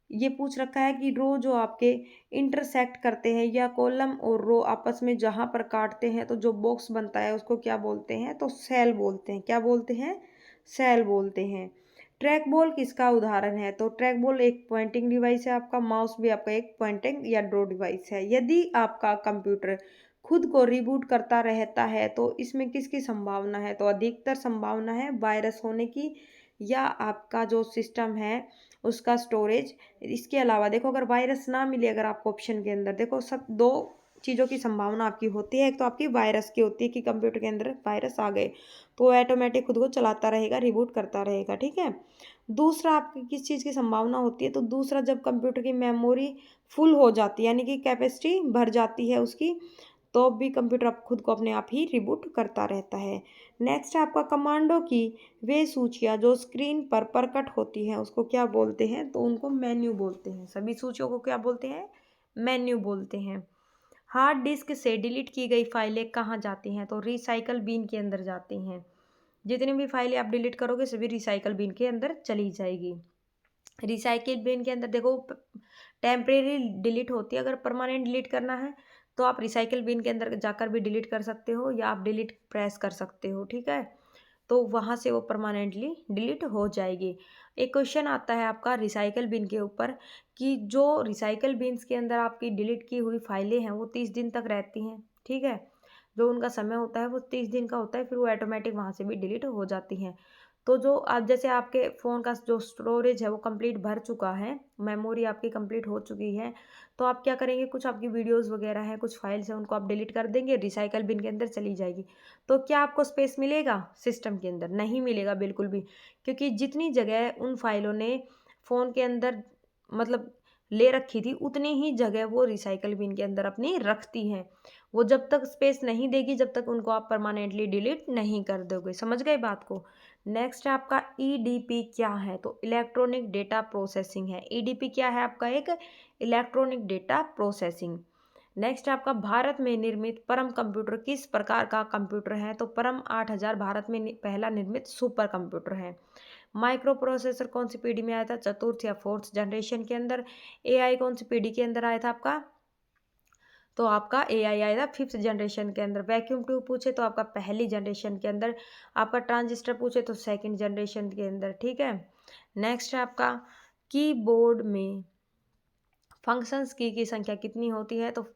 ये पूछ रखा है कि रो जो आपके इंटरसेक्ट करते हैं या कॉलम और रो आपस में जहाँ पर काटते हैं, तो जो बॉक्स बनता है उसको क्या बोलते हैं? तो सेल बोलते हैं। क्या बोलते हैं? सेल बोलते हैं। ट्रैक बॉल किसका उदाहरण है? तो ट्रैक बॉल एक पॉइंटिंग डिवाइस है आपका, माउस भी आपका एक पॉइंटिंग या ड्रॉ डिवाइस है। यदि आपका कंप्यूटर खुद को रिबूट करता रहता है तो इसमें किसकी संभावना है? तो अधिकतर संभावना है वायरस होने की, या आपका जो सिस्टम है उसका स्टोरेज। इसके अलावा देखो, अगर वायरस ना मिले, अगर आपको ऑप्शन के अंदर देखो, सब दो चीज़ों की संभावना आपकी होती है। एक तो आपकी वायरस की होती है कि कंप्यूटर के अंदर वायरस आ गए तो ऑटोमेटिक खुद को चलाता रहेगा, रिबूट करता रहेगा। ठीक है। दूसरा आपकी किस चीज़ की संभावना होती है? तो दूसरा, जब कंप्यूटर की मेमोरी फुल हो जाती है, यानी कि कैपेसिटी भर जाती है उसकी, तो भी कंप्यूटर आप खुद को अपने आप ही रिबूट करता रहता है। नेक्स्ट आपका कमांडो की वे सूचियाँ जो स्क्रीन पर प्रकट होती हैं उसको क्या बोलते हैं? तो उनको मेन्यू बोलते हैं। सभी सूचियों को क्या बोलते हैं? मेन्यू बोलते हैं। हार्ड डिस्क से डिलीट की गई फाइलें कहाँ जाती हैं? तो रिसाइकल बिन के अंदर जाती हैं। जितनी भी फाइलें आप डिलीट करोगे सभी रिसाइकल बिन के अंदर चली जाएगी। रिसाइकिल बिन के अंदर देखो टेम्परेरी डिलीट होती है, अगर परमानेंट डिलीट करना है तो आप रिसाइकिल बिन के अंदर जाकर भी डिलीट कर सकते हो या आप डिलीट प्रेस कर सकते हो, ठीक है। तो वहाँ से वो परमानेंटली डिलीट हो जाएगी। एक क्वेश्चन आता है आपका रिसाइकिल बिन के ऊपर कि जो रिसाइकिल बिन्स के अंदर आपकी डिलीट की हुई फाइलें हैं वो 30 दिन तक रहती हैं, ठीक है। जो उनका समय होता है वो 30 दिन का होता है, फिर वो ऑटोमेटिक वहाँ से भी डिलीट हो जाती हैं। तो जो आप जैसे आपके फ़ोन का जो स्टोरेज है वो कंप्लीट भर चुका है, मेमोरी आपकी कंप्लीट हो चुकी है, तो आप क्या करेंगे, कुछ आपकी वीडियोज़ वगैरह हैं, कुछ फाइल्स हैं, उनको आप डिलीट कर देंगे, रिसाइकिल बिन के अंदर चली जाएगी। तो क्या आपको स्पेस मिलेगा सिस्टम के अंदर? नहीं मिलेगा बिल्कुल भी, क्योंकि जितनी जगह उन फाइलों ने फ़ोन के अंदर मतलब ले रखी थी, उतनी ही जगह वो रिसाइकिल बिन के अंदर अपनी रखती हैं। वो जब तक स्पेस नहीं देगी, जब तक उनको आप परमानेंटली डिलीट नहीं कर दोगे। समझ गए बात को? नेक्स्ट आपका ईडीपी क्या है? तो इलेक्ट्रॉनिक डेटा प्रोसेसिंग है। ईडीपी क्या है आपका? एक इलेक्ट्रॉनिक डेटा प्रोसेसिंग। नेक्स्ट आपका भारत में निर्मित परम कंप्यूटर किस प्रकार का कंप्यूटर है? तो परम 8000 भारत में पहला निर्मित सुपर कंप्यूटर है। माइक्रो प्रोसेसर कौन सी पीढ़ी में आया था? चतुर्थ या फोर्थ जनरेशन के अंदर। एआई कौन सी पीढ़ी के अंदर आया था आपका? तो आपका एआई आया था फिफ्थ जनरेशन के अंदर। वैक्यूम ट्यूब पूछे तो आपका पहली जनरेशन के अंदर। आपका ट्रांजिस्टर पूछे तो सेकंड जनरेशन के अंदर, ठीक है। नेक्स्ट है आपका कीबोर्ड में फंक्शंस की संख्या कितनी होती है? तो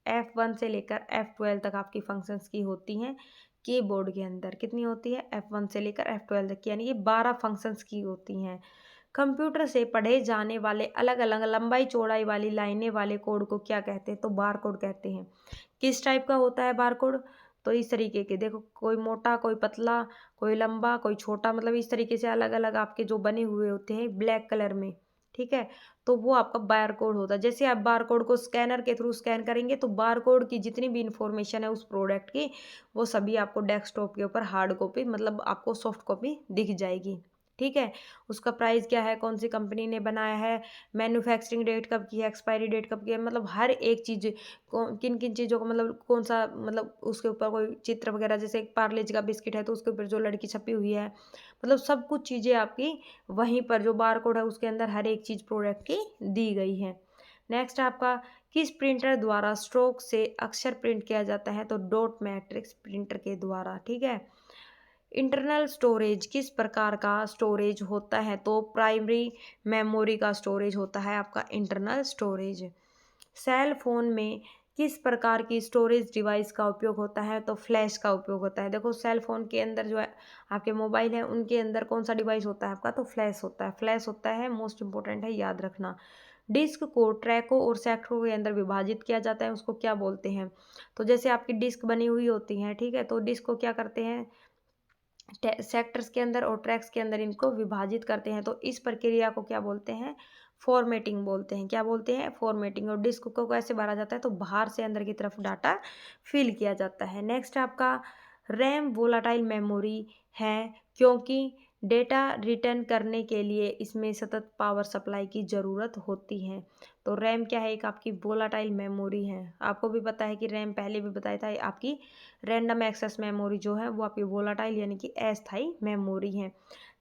F1 से लेकर F12 तक आपकी फंक्शंस की होती हैं। कीबोर्ड के अंदर कितनी होती है? F1 से लेकर F12 तक की, यानी कि 12 फंक्शंस की होती हैं। कंप्यूटर से पढ़े जाने वाले अलग अलग लंबाई चौड़ाई वाली लाइनें वाले कोड को क्या कहते हैं? तो बार कोड कहते हैं। किस टाइप का होता है बार कोड? तो इस तरीके के, देखो कोई मोटा, कोई पतला, कोई लंबा, कोई छोटा, मतलब इस तरीके से अलग अलग आपके जो बने हुए होते हैं ब्लैक कलर में, ठीक है। तो वो आपका बार कोड होता है। जैसे आप बार कोड को स्कैनर के थ्रू स्कैन करेंगे तो बार कोड की जितनी भी इंफॉर्मेशन है उस प्रोडक्ट की, वो सभी आपको डेस्कटॉप के ऊपर हार्ड कॉपी, मतलब आपको सॉफ्ट कॉपी दिख जाएगी, ठीक है। उसका प्राइस क्या है, कौन सी कंपनी ने बनाया है, मैन्युफैक्चरिंग डेट कब की है, एक्सपायरी डेट कब की है, मतलब हर एक चीज़ किन किन चीज़ों को, मतलब कौन सा, मतलब उसके ऊपर कोई चित्र वगैरह, जैसे एक पार्ले जी का बिस्किट है तो उसके ऊपर जो लड़की छपी हुई है, मतलब सब कुछ चीज़ें आपकी वहीं पर जो बार कोड है उसके अंदर हर एक चीज़ प्रोडक्ट की दी गई है। नेक्स्ट आपका किस प्रिंटर द्वारा स्ट्रोक से अक्षर प्रिंट किया जाता है? तो डॉट मैट्रिक्स प्रिंटर के द्वारा, ठीक है। इंटरनल स्टोरेज किस प्रकार का स्टोरेज होता है? तो प्राइमरी मेमोरी का स्टोरेज होता है आपका इंटरनल स्टोरेज। सेल फोन में किस प्रकार की स्टोरेज डिवाइस का उपयोग होता है? तो फ्लैश का उपयोग होता है। देखो सेल फोन के अंदर जो है आपके मोबाइल है उनके अंदर कौन सा डिवाइस होता है आपका? तो फ्लैश होता है। फ्लैश होता है, मोस्ट इंपॉर्टेंट है, याद रखना। डिस्क को ट्रैकों और सेक्टरों के अंदर विभाजित किया जाता है, उसको क्या बोलते हैं? तो जैसे आपकी डिस्क बनी हुई होती है, ठीक है, तो डिस्क को क्या करते हैं, सेक्टर्स के अंदर और ट्रैक्स के अंदर इनको विभाजित करते हैं। तो इस प्रक्रिया को क्या बोलते हैं? फॉर्मेटिंग बोलते हैं। क्या बोलते हैं? फॉर्मेटिंग। और डिस्क को कैसे भरा जाता है? तो बाहर से अंदर की तरफ डाटा फिल किया जाता है। नेक्स्ट आपका रैम वोलाटाइल मेमोरी है क्योंकि डेटा रिटर्न करने के लिए इसमें सतत पावर सप्लाई की ज़रूरत होती है। तो रैम क्या है? एक आपकी वोलाटाइल मेमोरी है। आपको भी पता है कि रैम पहले भी बताया था, आपकी रैंडम एक्सेस मेमोरी जो है वो आपकी वोलाटाइल यानी कि अस्थायी मेमोरी है।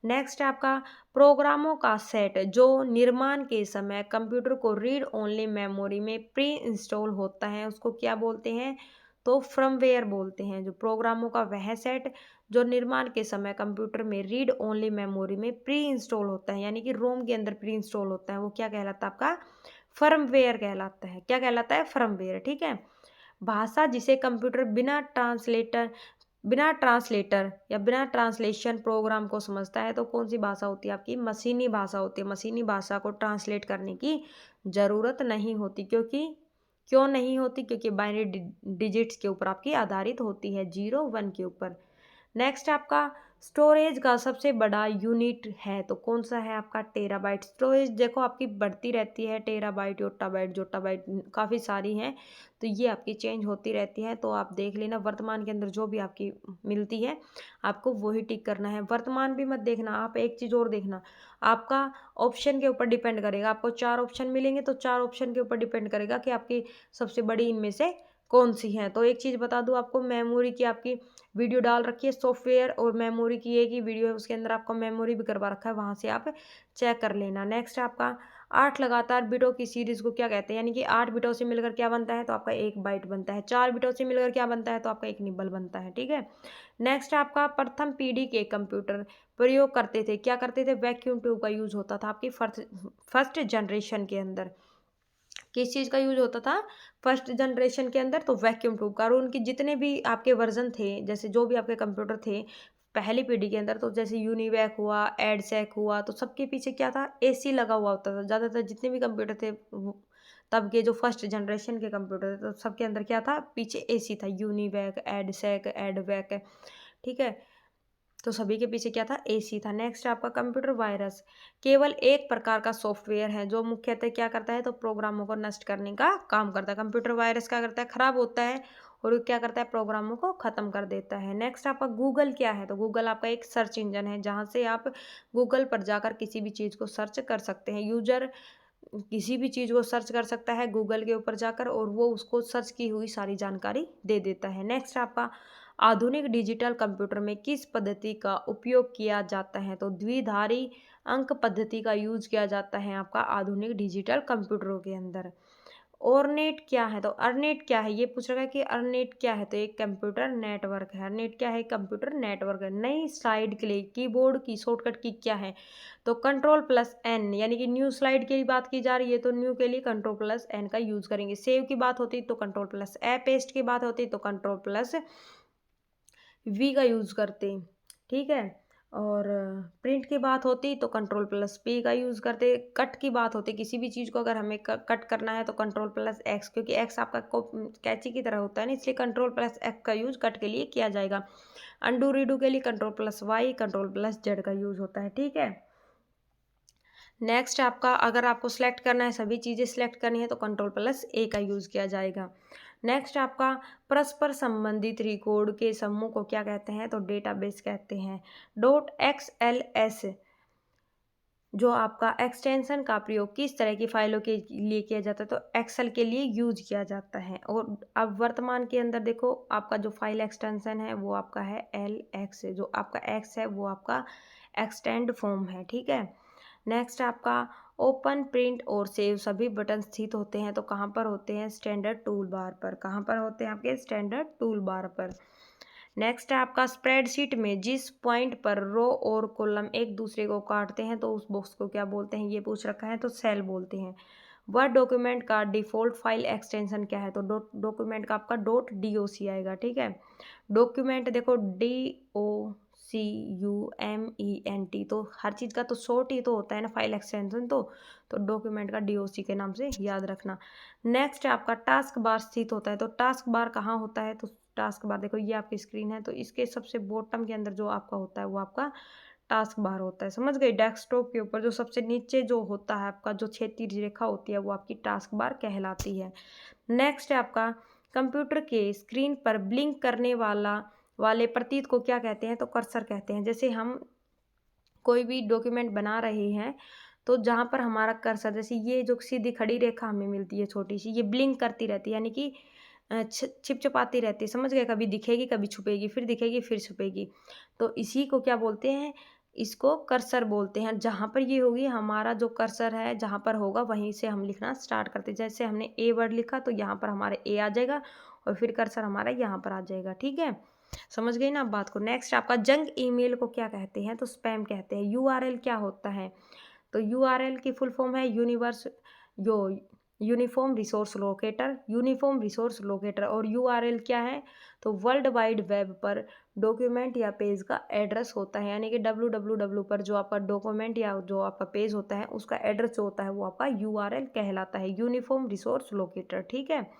नेक्स्ट आपका प्रोग्रामों का सेट जो निर्माण के समय कंप्यूटर को रीड ओनली मेमोरी में प्री इंस्टॉल होता है उसको क्या बोलते हैं? तो फर्मवेयर बोलते हैं। जो प्रोग्रामों का वह सेट जो निर्माण के समय कंप्यूटर में रीड ओनली मेमोरी में प्री इंस्टॉल होता है, यानी कि रोम के अंदर प्री इंस्टॉल होता है, वो क्या कहलाता है आपका? फर्मवेयर कहलाता है। क्या कहलाता है? फर्मवेयर, ठीक है। भाषा जिसे कंप्यूटर बिना ट्रांसलेटर या बिना ट्रांसलेशन प्रोग्राम को समझता है, तो कौन सी भाषा होती है आपकी? मशीनी भाषा होती है। मशीनी भाषा को ट्रांसलेट करने की ज़रूरत नहीं होती, क्यों नहीं होती? क्योंकि बाइनरी डिजिट्स के ऊपर आपकी आधारित होती है, 0 1 के ऊपर। नेक्स्ट आपका स्टोरेज का सबसे बड़ा यूनिट है, तो कौन सा है आपका? टेराबाइट। स्टोरेज देखो आपकी बढ़ती रहती है, टेराबाइट, योटाबाइट, जोटाबाइट, काफ़ी सारी हैं, तो ये आपकी चेंज होती रहती है। तो आप देख लेना वर्तमान के अंदर जो भी आपकी मिलती है आपको वही टिक करना है। वर्तमान भी मत देखना आप, एक चीज़ और देखना, आपका ऑप्शन के ऊपर डिपेंड करेगा। आपको 4 ऑप्शन मिलेंगे तो 4 ऑप्शन के ऊपर डिपेंड करेगा कि आपकी सबसे बड़ी इनमें से कौन सी हैं। तो एक चीज़ बता दूँ आपको, मेमोरी की आपकी वीडियो डाल रखी है, सॉफ्टवेयर और मेमोरी की एक ही वीडियो है, उसके अंदर आपका मेमोरी भी करवा रखा है, वहाँ से आप चेक कर लेना। नेक्स्ट आपका 8 लगातार बिटों की सीरीज़ को क्या कहते हैं, यानी कि 8 बिटों से मिलकर क्या बनता है, तो आपका 1 बाइट बनता है। 4 बिटों से मिलकर क्या बनता है, तो आपका 1 निबल बनता है, ठीक है। नेक्स्ट आपका प्रथम पीढ़ी के कंप्यूटर प्रयोग करते थे, क्या करते थे, वैक्यूम ट्यूब का यूज़ होता था आपकी फर्स्ट जनरेशन के अंदर। किस चीज़ का यूज़ होता था फर्स्ट जनरेशन के अंदर, तो वैक्यूम ट्यूब का। और उनके जितने भी आपके वर्जन थे, जैसे जो भी आपके कंप्यूटर थे पहली पीढ़ी के अंदर, तो जैसे यूनिवैक हुआ, एडसैक हुआ, तो सबके पीछे क्या था, एसी लगा हुआ होता था। ज़्यादातर जितने भी कंप्यूटर थे तब के जो फर्स्ट जनरेशन के कंप्यूटर थे, तो सबके अंदर क्या था, पीछे एसी था, यूनिवैक, एडसैक, एडवैक, ठीक है। तो सभी के पीछे क्या था, एसी था। नेक्स्ट आपका कंप्यूटर वायरस केवल एक प्रकार का सॉफ्टवेयर है जो मुख्यतः क्या करता है, तो प्रोग्रामों को नष्ट करने का काम करता है। कंप्यूटर वायरस क्या करता है, खराब होता है और वो क्या करता है, प्रोग्रामों को खत्म कर देता है। नेक्स्ट आपका गूगल क्या है, तो गूगल आपका एक सर्च इंजन है, जहाँ से आप गूगल पर जाकर किसी भी चीज़ को सर्च कर सकते हैं। यूजर किसी भी चीज़ को सर्च कर सकता है गूगल के ऊपर जाकर, और वो उसको सर्च की हुई सारी जानकारी दे देता है। नेक्स्ट आपका आधुनिक डिजिटल कंप्यूटर में किस पद्धति का उपयोग किया जाता है, तो द्विधारी अंक पद्धति का यूज किया जाता है आपका आधुनिक डिजिटल कंप्यूटरों के अंदर। ऑरनेट क्या है, तो अर्नेट क्या है, ये पूछ रहा है कि अर्नेट क्या है, तो एक कंप्यूटर नेटवर्क है। अर्नेट क्या है, कंप्यूटर नेटवर्क है। नई स्लाइड के लिए कीबोर्ड की शॉर्टकट की क्या है, तो कंट्रोल+N, यानी कि न्यू स्लाइड की बात की जा रही है तो न्यू के लिए कंट्रोल+N का यूज करेंगे। सेव की बात होती तो कंट्रोल+A, पेस्ट की बात होती तो कंट्रोल+V का यूज करते, ठीक है। और प्रिंट की बात होती तो कंट्रोल+P का यूज़ करते। कट की बात होती, किसी भी चीज़ को अगर हमें कट करना है तो कंट्रोल+X, क्योंकि X आपका कैंची की तरह होता है ना, इसलिए कंट्रोल+X का यूज़ कट के लिए किया जाएगा। अंडू रीडू के लिए कंट्रोल+Y, कंट्रोल+Z का यूज़ होता है, ठीक है। नेक्स्ट आपका अगर आपको सिलेक्ट करना है, सभी चीज़ें सिलेक्ट करनी है तो कंट्रोल+A का यूज़ किया जाएगा। नेक्स्ट आपका परस्पर संबंधित रिकॉर्ड के समूह को क्या कहते हैं, तो डेटाबेस कहते हैं। .xls जो आपका एक्सटेंशन का प्रयोग किस तरह की फाइलों के लिए किया जाता है, तो एक्सेल के लिए यूज किया जाता है। और अब वर्तमान के अंदर देखो, आपका जो फाइल एक्सटेंशन है वो आपका है LX, जो आपका X है वो आपका एक्सटेंड फॉर्म है, ठीक है। नेक्स्ट आपका ओपन, प्रिंट और सेव सभी बटन स्थित होते हैं तो कहाँ पर होते हैं, स्टैंडर्ड टूल बार पर। कहाँ पर होते हैं, आपके स्टैंडर्ड टूल बार पर। नेक्स्ट है आपका स्प्रेडशीट में जिस पॉइंट पर रो और कॉलम एक दूसरे को काटते हैं तो उस बॉक्स को क्या बोलते हैं, ये पूछ रखा है, तो सेल बोलते हैं। वर्ड डॉक्यूमेंट का डिफ़ॉल्ट फाइल एक्सटेंशन क्या है, तो डॉक्यूमेंट का आपका .doc आएगा, ठीक है। डॉक्यूमेंट देखो DOCUMENT, तो हर चीज़ का तो शॉर्ट ही तो होता है ना फाइल एक्सटेंशन, तो डॉक्यूमेंट का DOC के नाम से याद रखना। नेक्स्ट आपका टास्क बार स्थित होता है, तो टास्क बार कहाँ होता है, तो टास्क बार देखो ये आपकी स्क्रीन है, तो इसके सबसे बॉटम के अंदर जो आपका होता है वो आपका टास्क बार होता है, समझ गए। डेस्कटॉप के ऊपर जो सबसे नीचे जो होता है आपका, जो क्षैतिज रेखा होती है वो आपकी टास्क बार कहलाती है। नेक्स्ट है आपका कंप्यूटर के स्क्रीन पर ब्लिंक करने वाले प्रतीत को क्या कहते हैं, तो कर्सर कहते हैं। जैसे हम कोई भी डॉक्यूमेंट बना रहे हैं तो जहाँ पर हमारा कर्सर, जैसे ये जो सीधी खड़ी रेखा हमें मिलती है छोटी सी, ये ब्लिंक करती रहती है, यानी कि छिपछपाती रहती है, समझ गए। कभी दिखेगी, कभी छुपेगी, फिर दिखेगी, फिर छुपेगी, तो इसी को क्या बोलते हैं, इसको कर्सर बोलते हैं। जहाँ पर ये होगी, हमारा जो कर्सर है जहाँ पर होगा वहीं से हम लिखना स्टार्ट करते हैं। जैसे हमने ए वर्ड लिखा तो यहाँ पर हमारा ए आ जाएगा और फिर कर्सर हमारा यहाँ पर आ जाएगा, ठीक है। समझ गई ना आप बात को। नेक्स्ट आपका जंक ईमेल को क्या कहते हैं, तो स्पैम कहते हैं। यूआरएल क्या होता है, तो यूआरएल की फुल फॉर्म है uniform resource locator, uniform resource locator. और यूआरएल क्या है, तो वर्ल्ड वाइड वेब पर डॉक्यूमेंट या पेज का एड्रेस होता है, यानी कि www पर जो आपका डॉक्यूमेंट या जो आपका पेज होता है उसका एड्रेस जो होता है वो आपका यूआरएल कहलाता है, यूनिफॉर्म रिसोर्स लोकेटर, ठीक है।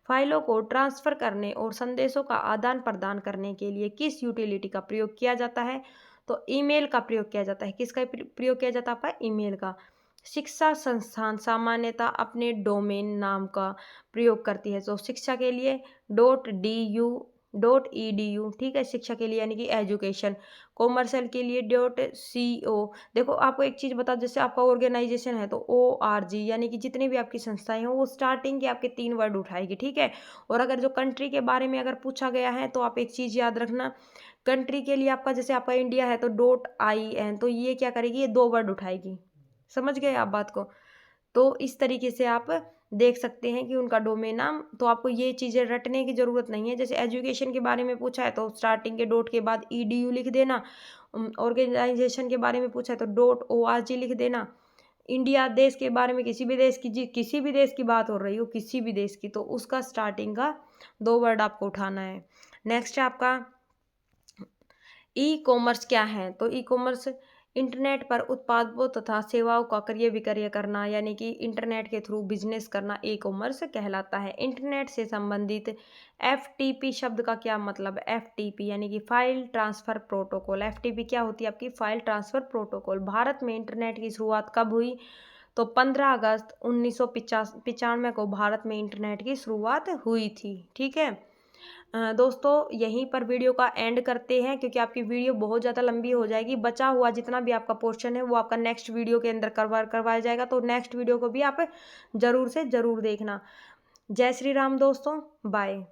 फाइलों को ट्रांसफ़र करने और संदेशों का आदान प्रदान करने के लिए किस यूटिलिटी का प्रयोग किया जाता है, तो ईमेल का प्रयोग किया जाता है। किसका प्रयोग किया जाता है, आपका ईमेल का। शिक्षा संस्थान सामान्यतः अपने डोमेन नाम का प्रयोग करती है, तो शिक्षा के लिए .du .edu, ठीक है, शिक्षा के लिए यानी कि एजुकेशन। कॉमर्शियल के लिए .co। देखो आपको एक चीज़ बता, जैसे आपका ऑर्गेनाइजेशन है तो org, यानी कि जितनी भी आपकी संस्थाएं हैं वो स्टार्टिंग के आपके 3 वर्ड उठाएगी, ठीक है। और अगर जो कंट्री के बारे में अगर पूछा गया है तो आप एक चीज़ याद रखना, कंट्री के लिए आपका जैसे आपका इंडिया है तो .in, तो ये क्या करेगी, ये 2 वर्ड उठाएगी। समझ गए आप बात को। तो इस तरीके से आप देख सकते हैं कि उनका डोमेन नाम, तो आपको ये चीज़ें रटने की ज़रूरत नहीं है। जैसे एजुकेशन के बारे में पूछा है तो स्टार्टिंग के डॉट के बाद edu लिख देना। ऑर्गेनाइजेशन के बारे में पूछा है तो .org लिख देना। इंडिया देश के बारे में, किसी भी देश की किसी भी देश की बात हो रही हो, किसी भी देश की, तो उसका स्टार्टिंग का 2 वर्ड आपको उठाना है। नेक्स्ट है आपका ई कॉमर्स क्या है, तो ई कॉमर्स इंटरनेट पर उत्पादों तथा सेवाओं का क्रय विक्रय करना, यानी कि इंटरनेट के थ्रू बिजनेस करना ई कॉमर्स कहलाता है। इंटरनेट से संबंधित FTP शब्द का क्या मतलब है, FTP यानी कि फाइल ट्रांसफर प्रोटोकॉल। FTP क्या होती है, आपकी फाइल ट्रांसफर प्रोटोकॉल। भारत में इंटरनेट की शुरुआत कब हुई, तो 15 अगस्त 1995 को भारत में इंटरनेट की शुरुआत हुई थी, ठीक है। दोस्तों यहीं पर वीडियो का एंड करते हैं, क्योंकि आपकी वीडियो बहुत ज़्यादा लंबी हो जाएगी। बचा हुआ जितना भी आपका पोर्शन है वो आपका नेक्स्ट वीडियो के अंदर करवाया जाएगा, तो नेक्स्ट वीडियो को भी आप ज़रूर से ज़रूर देखना। जय श्री राम दोस्तों, बाय।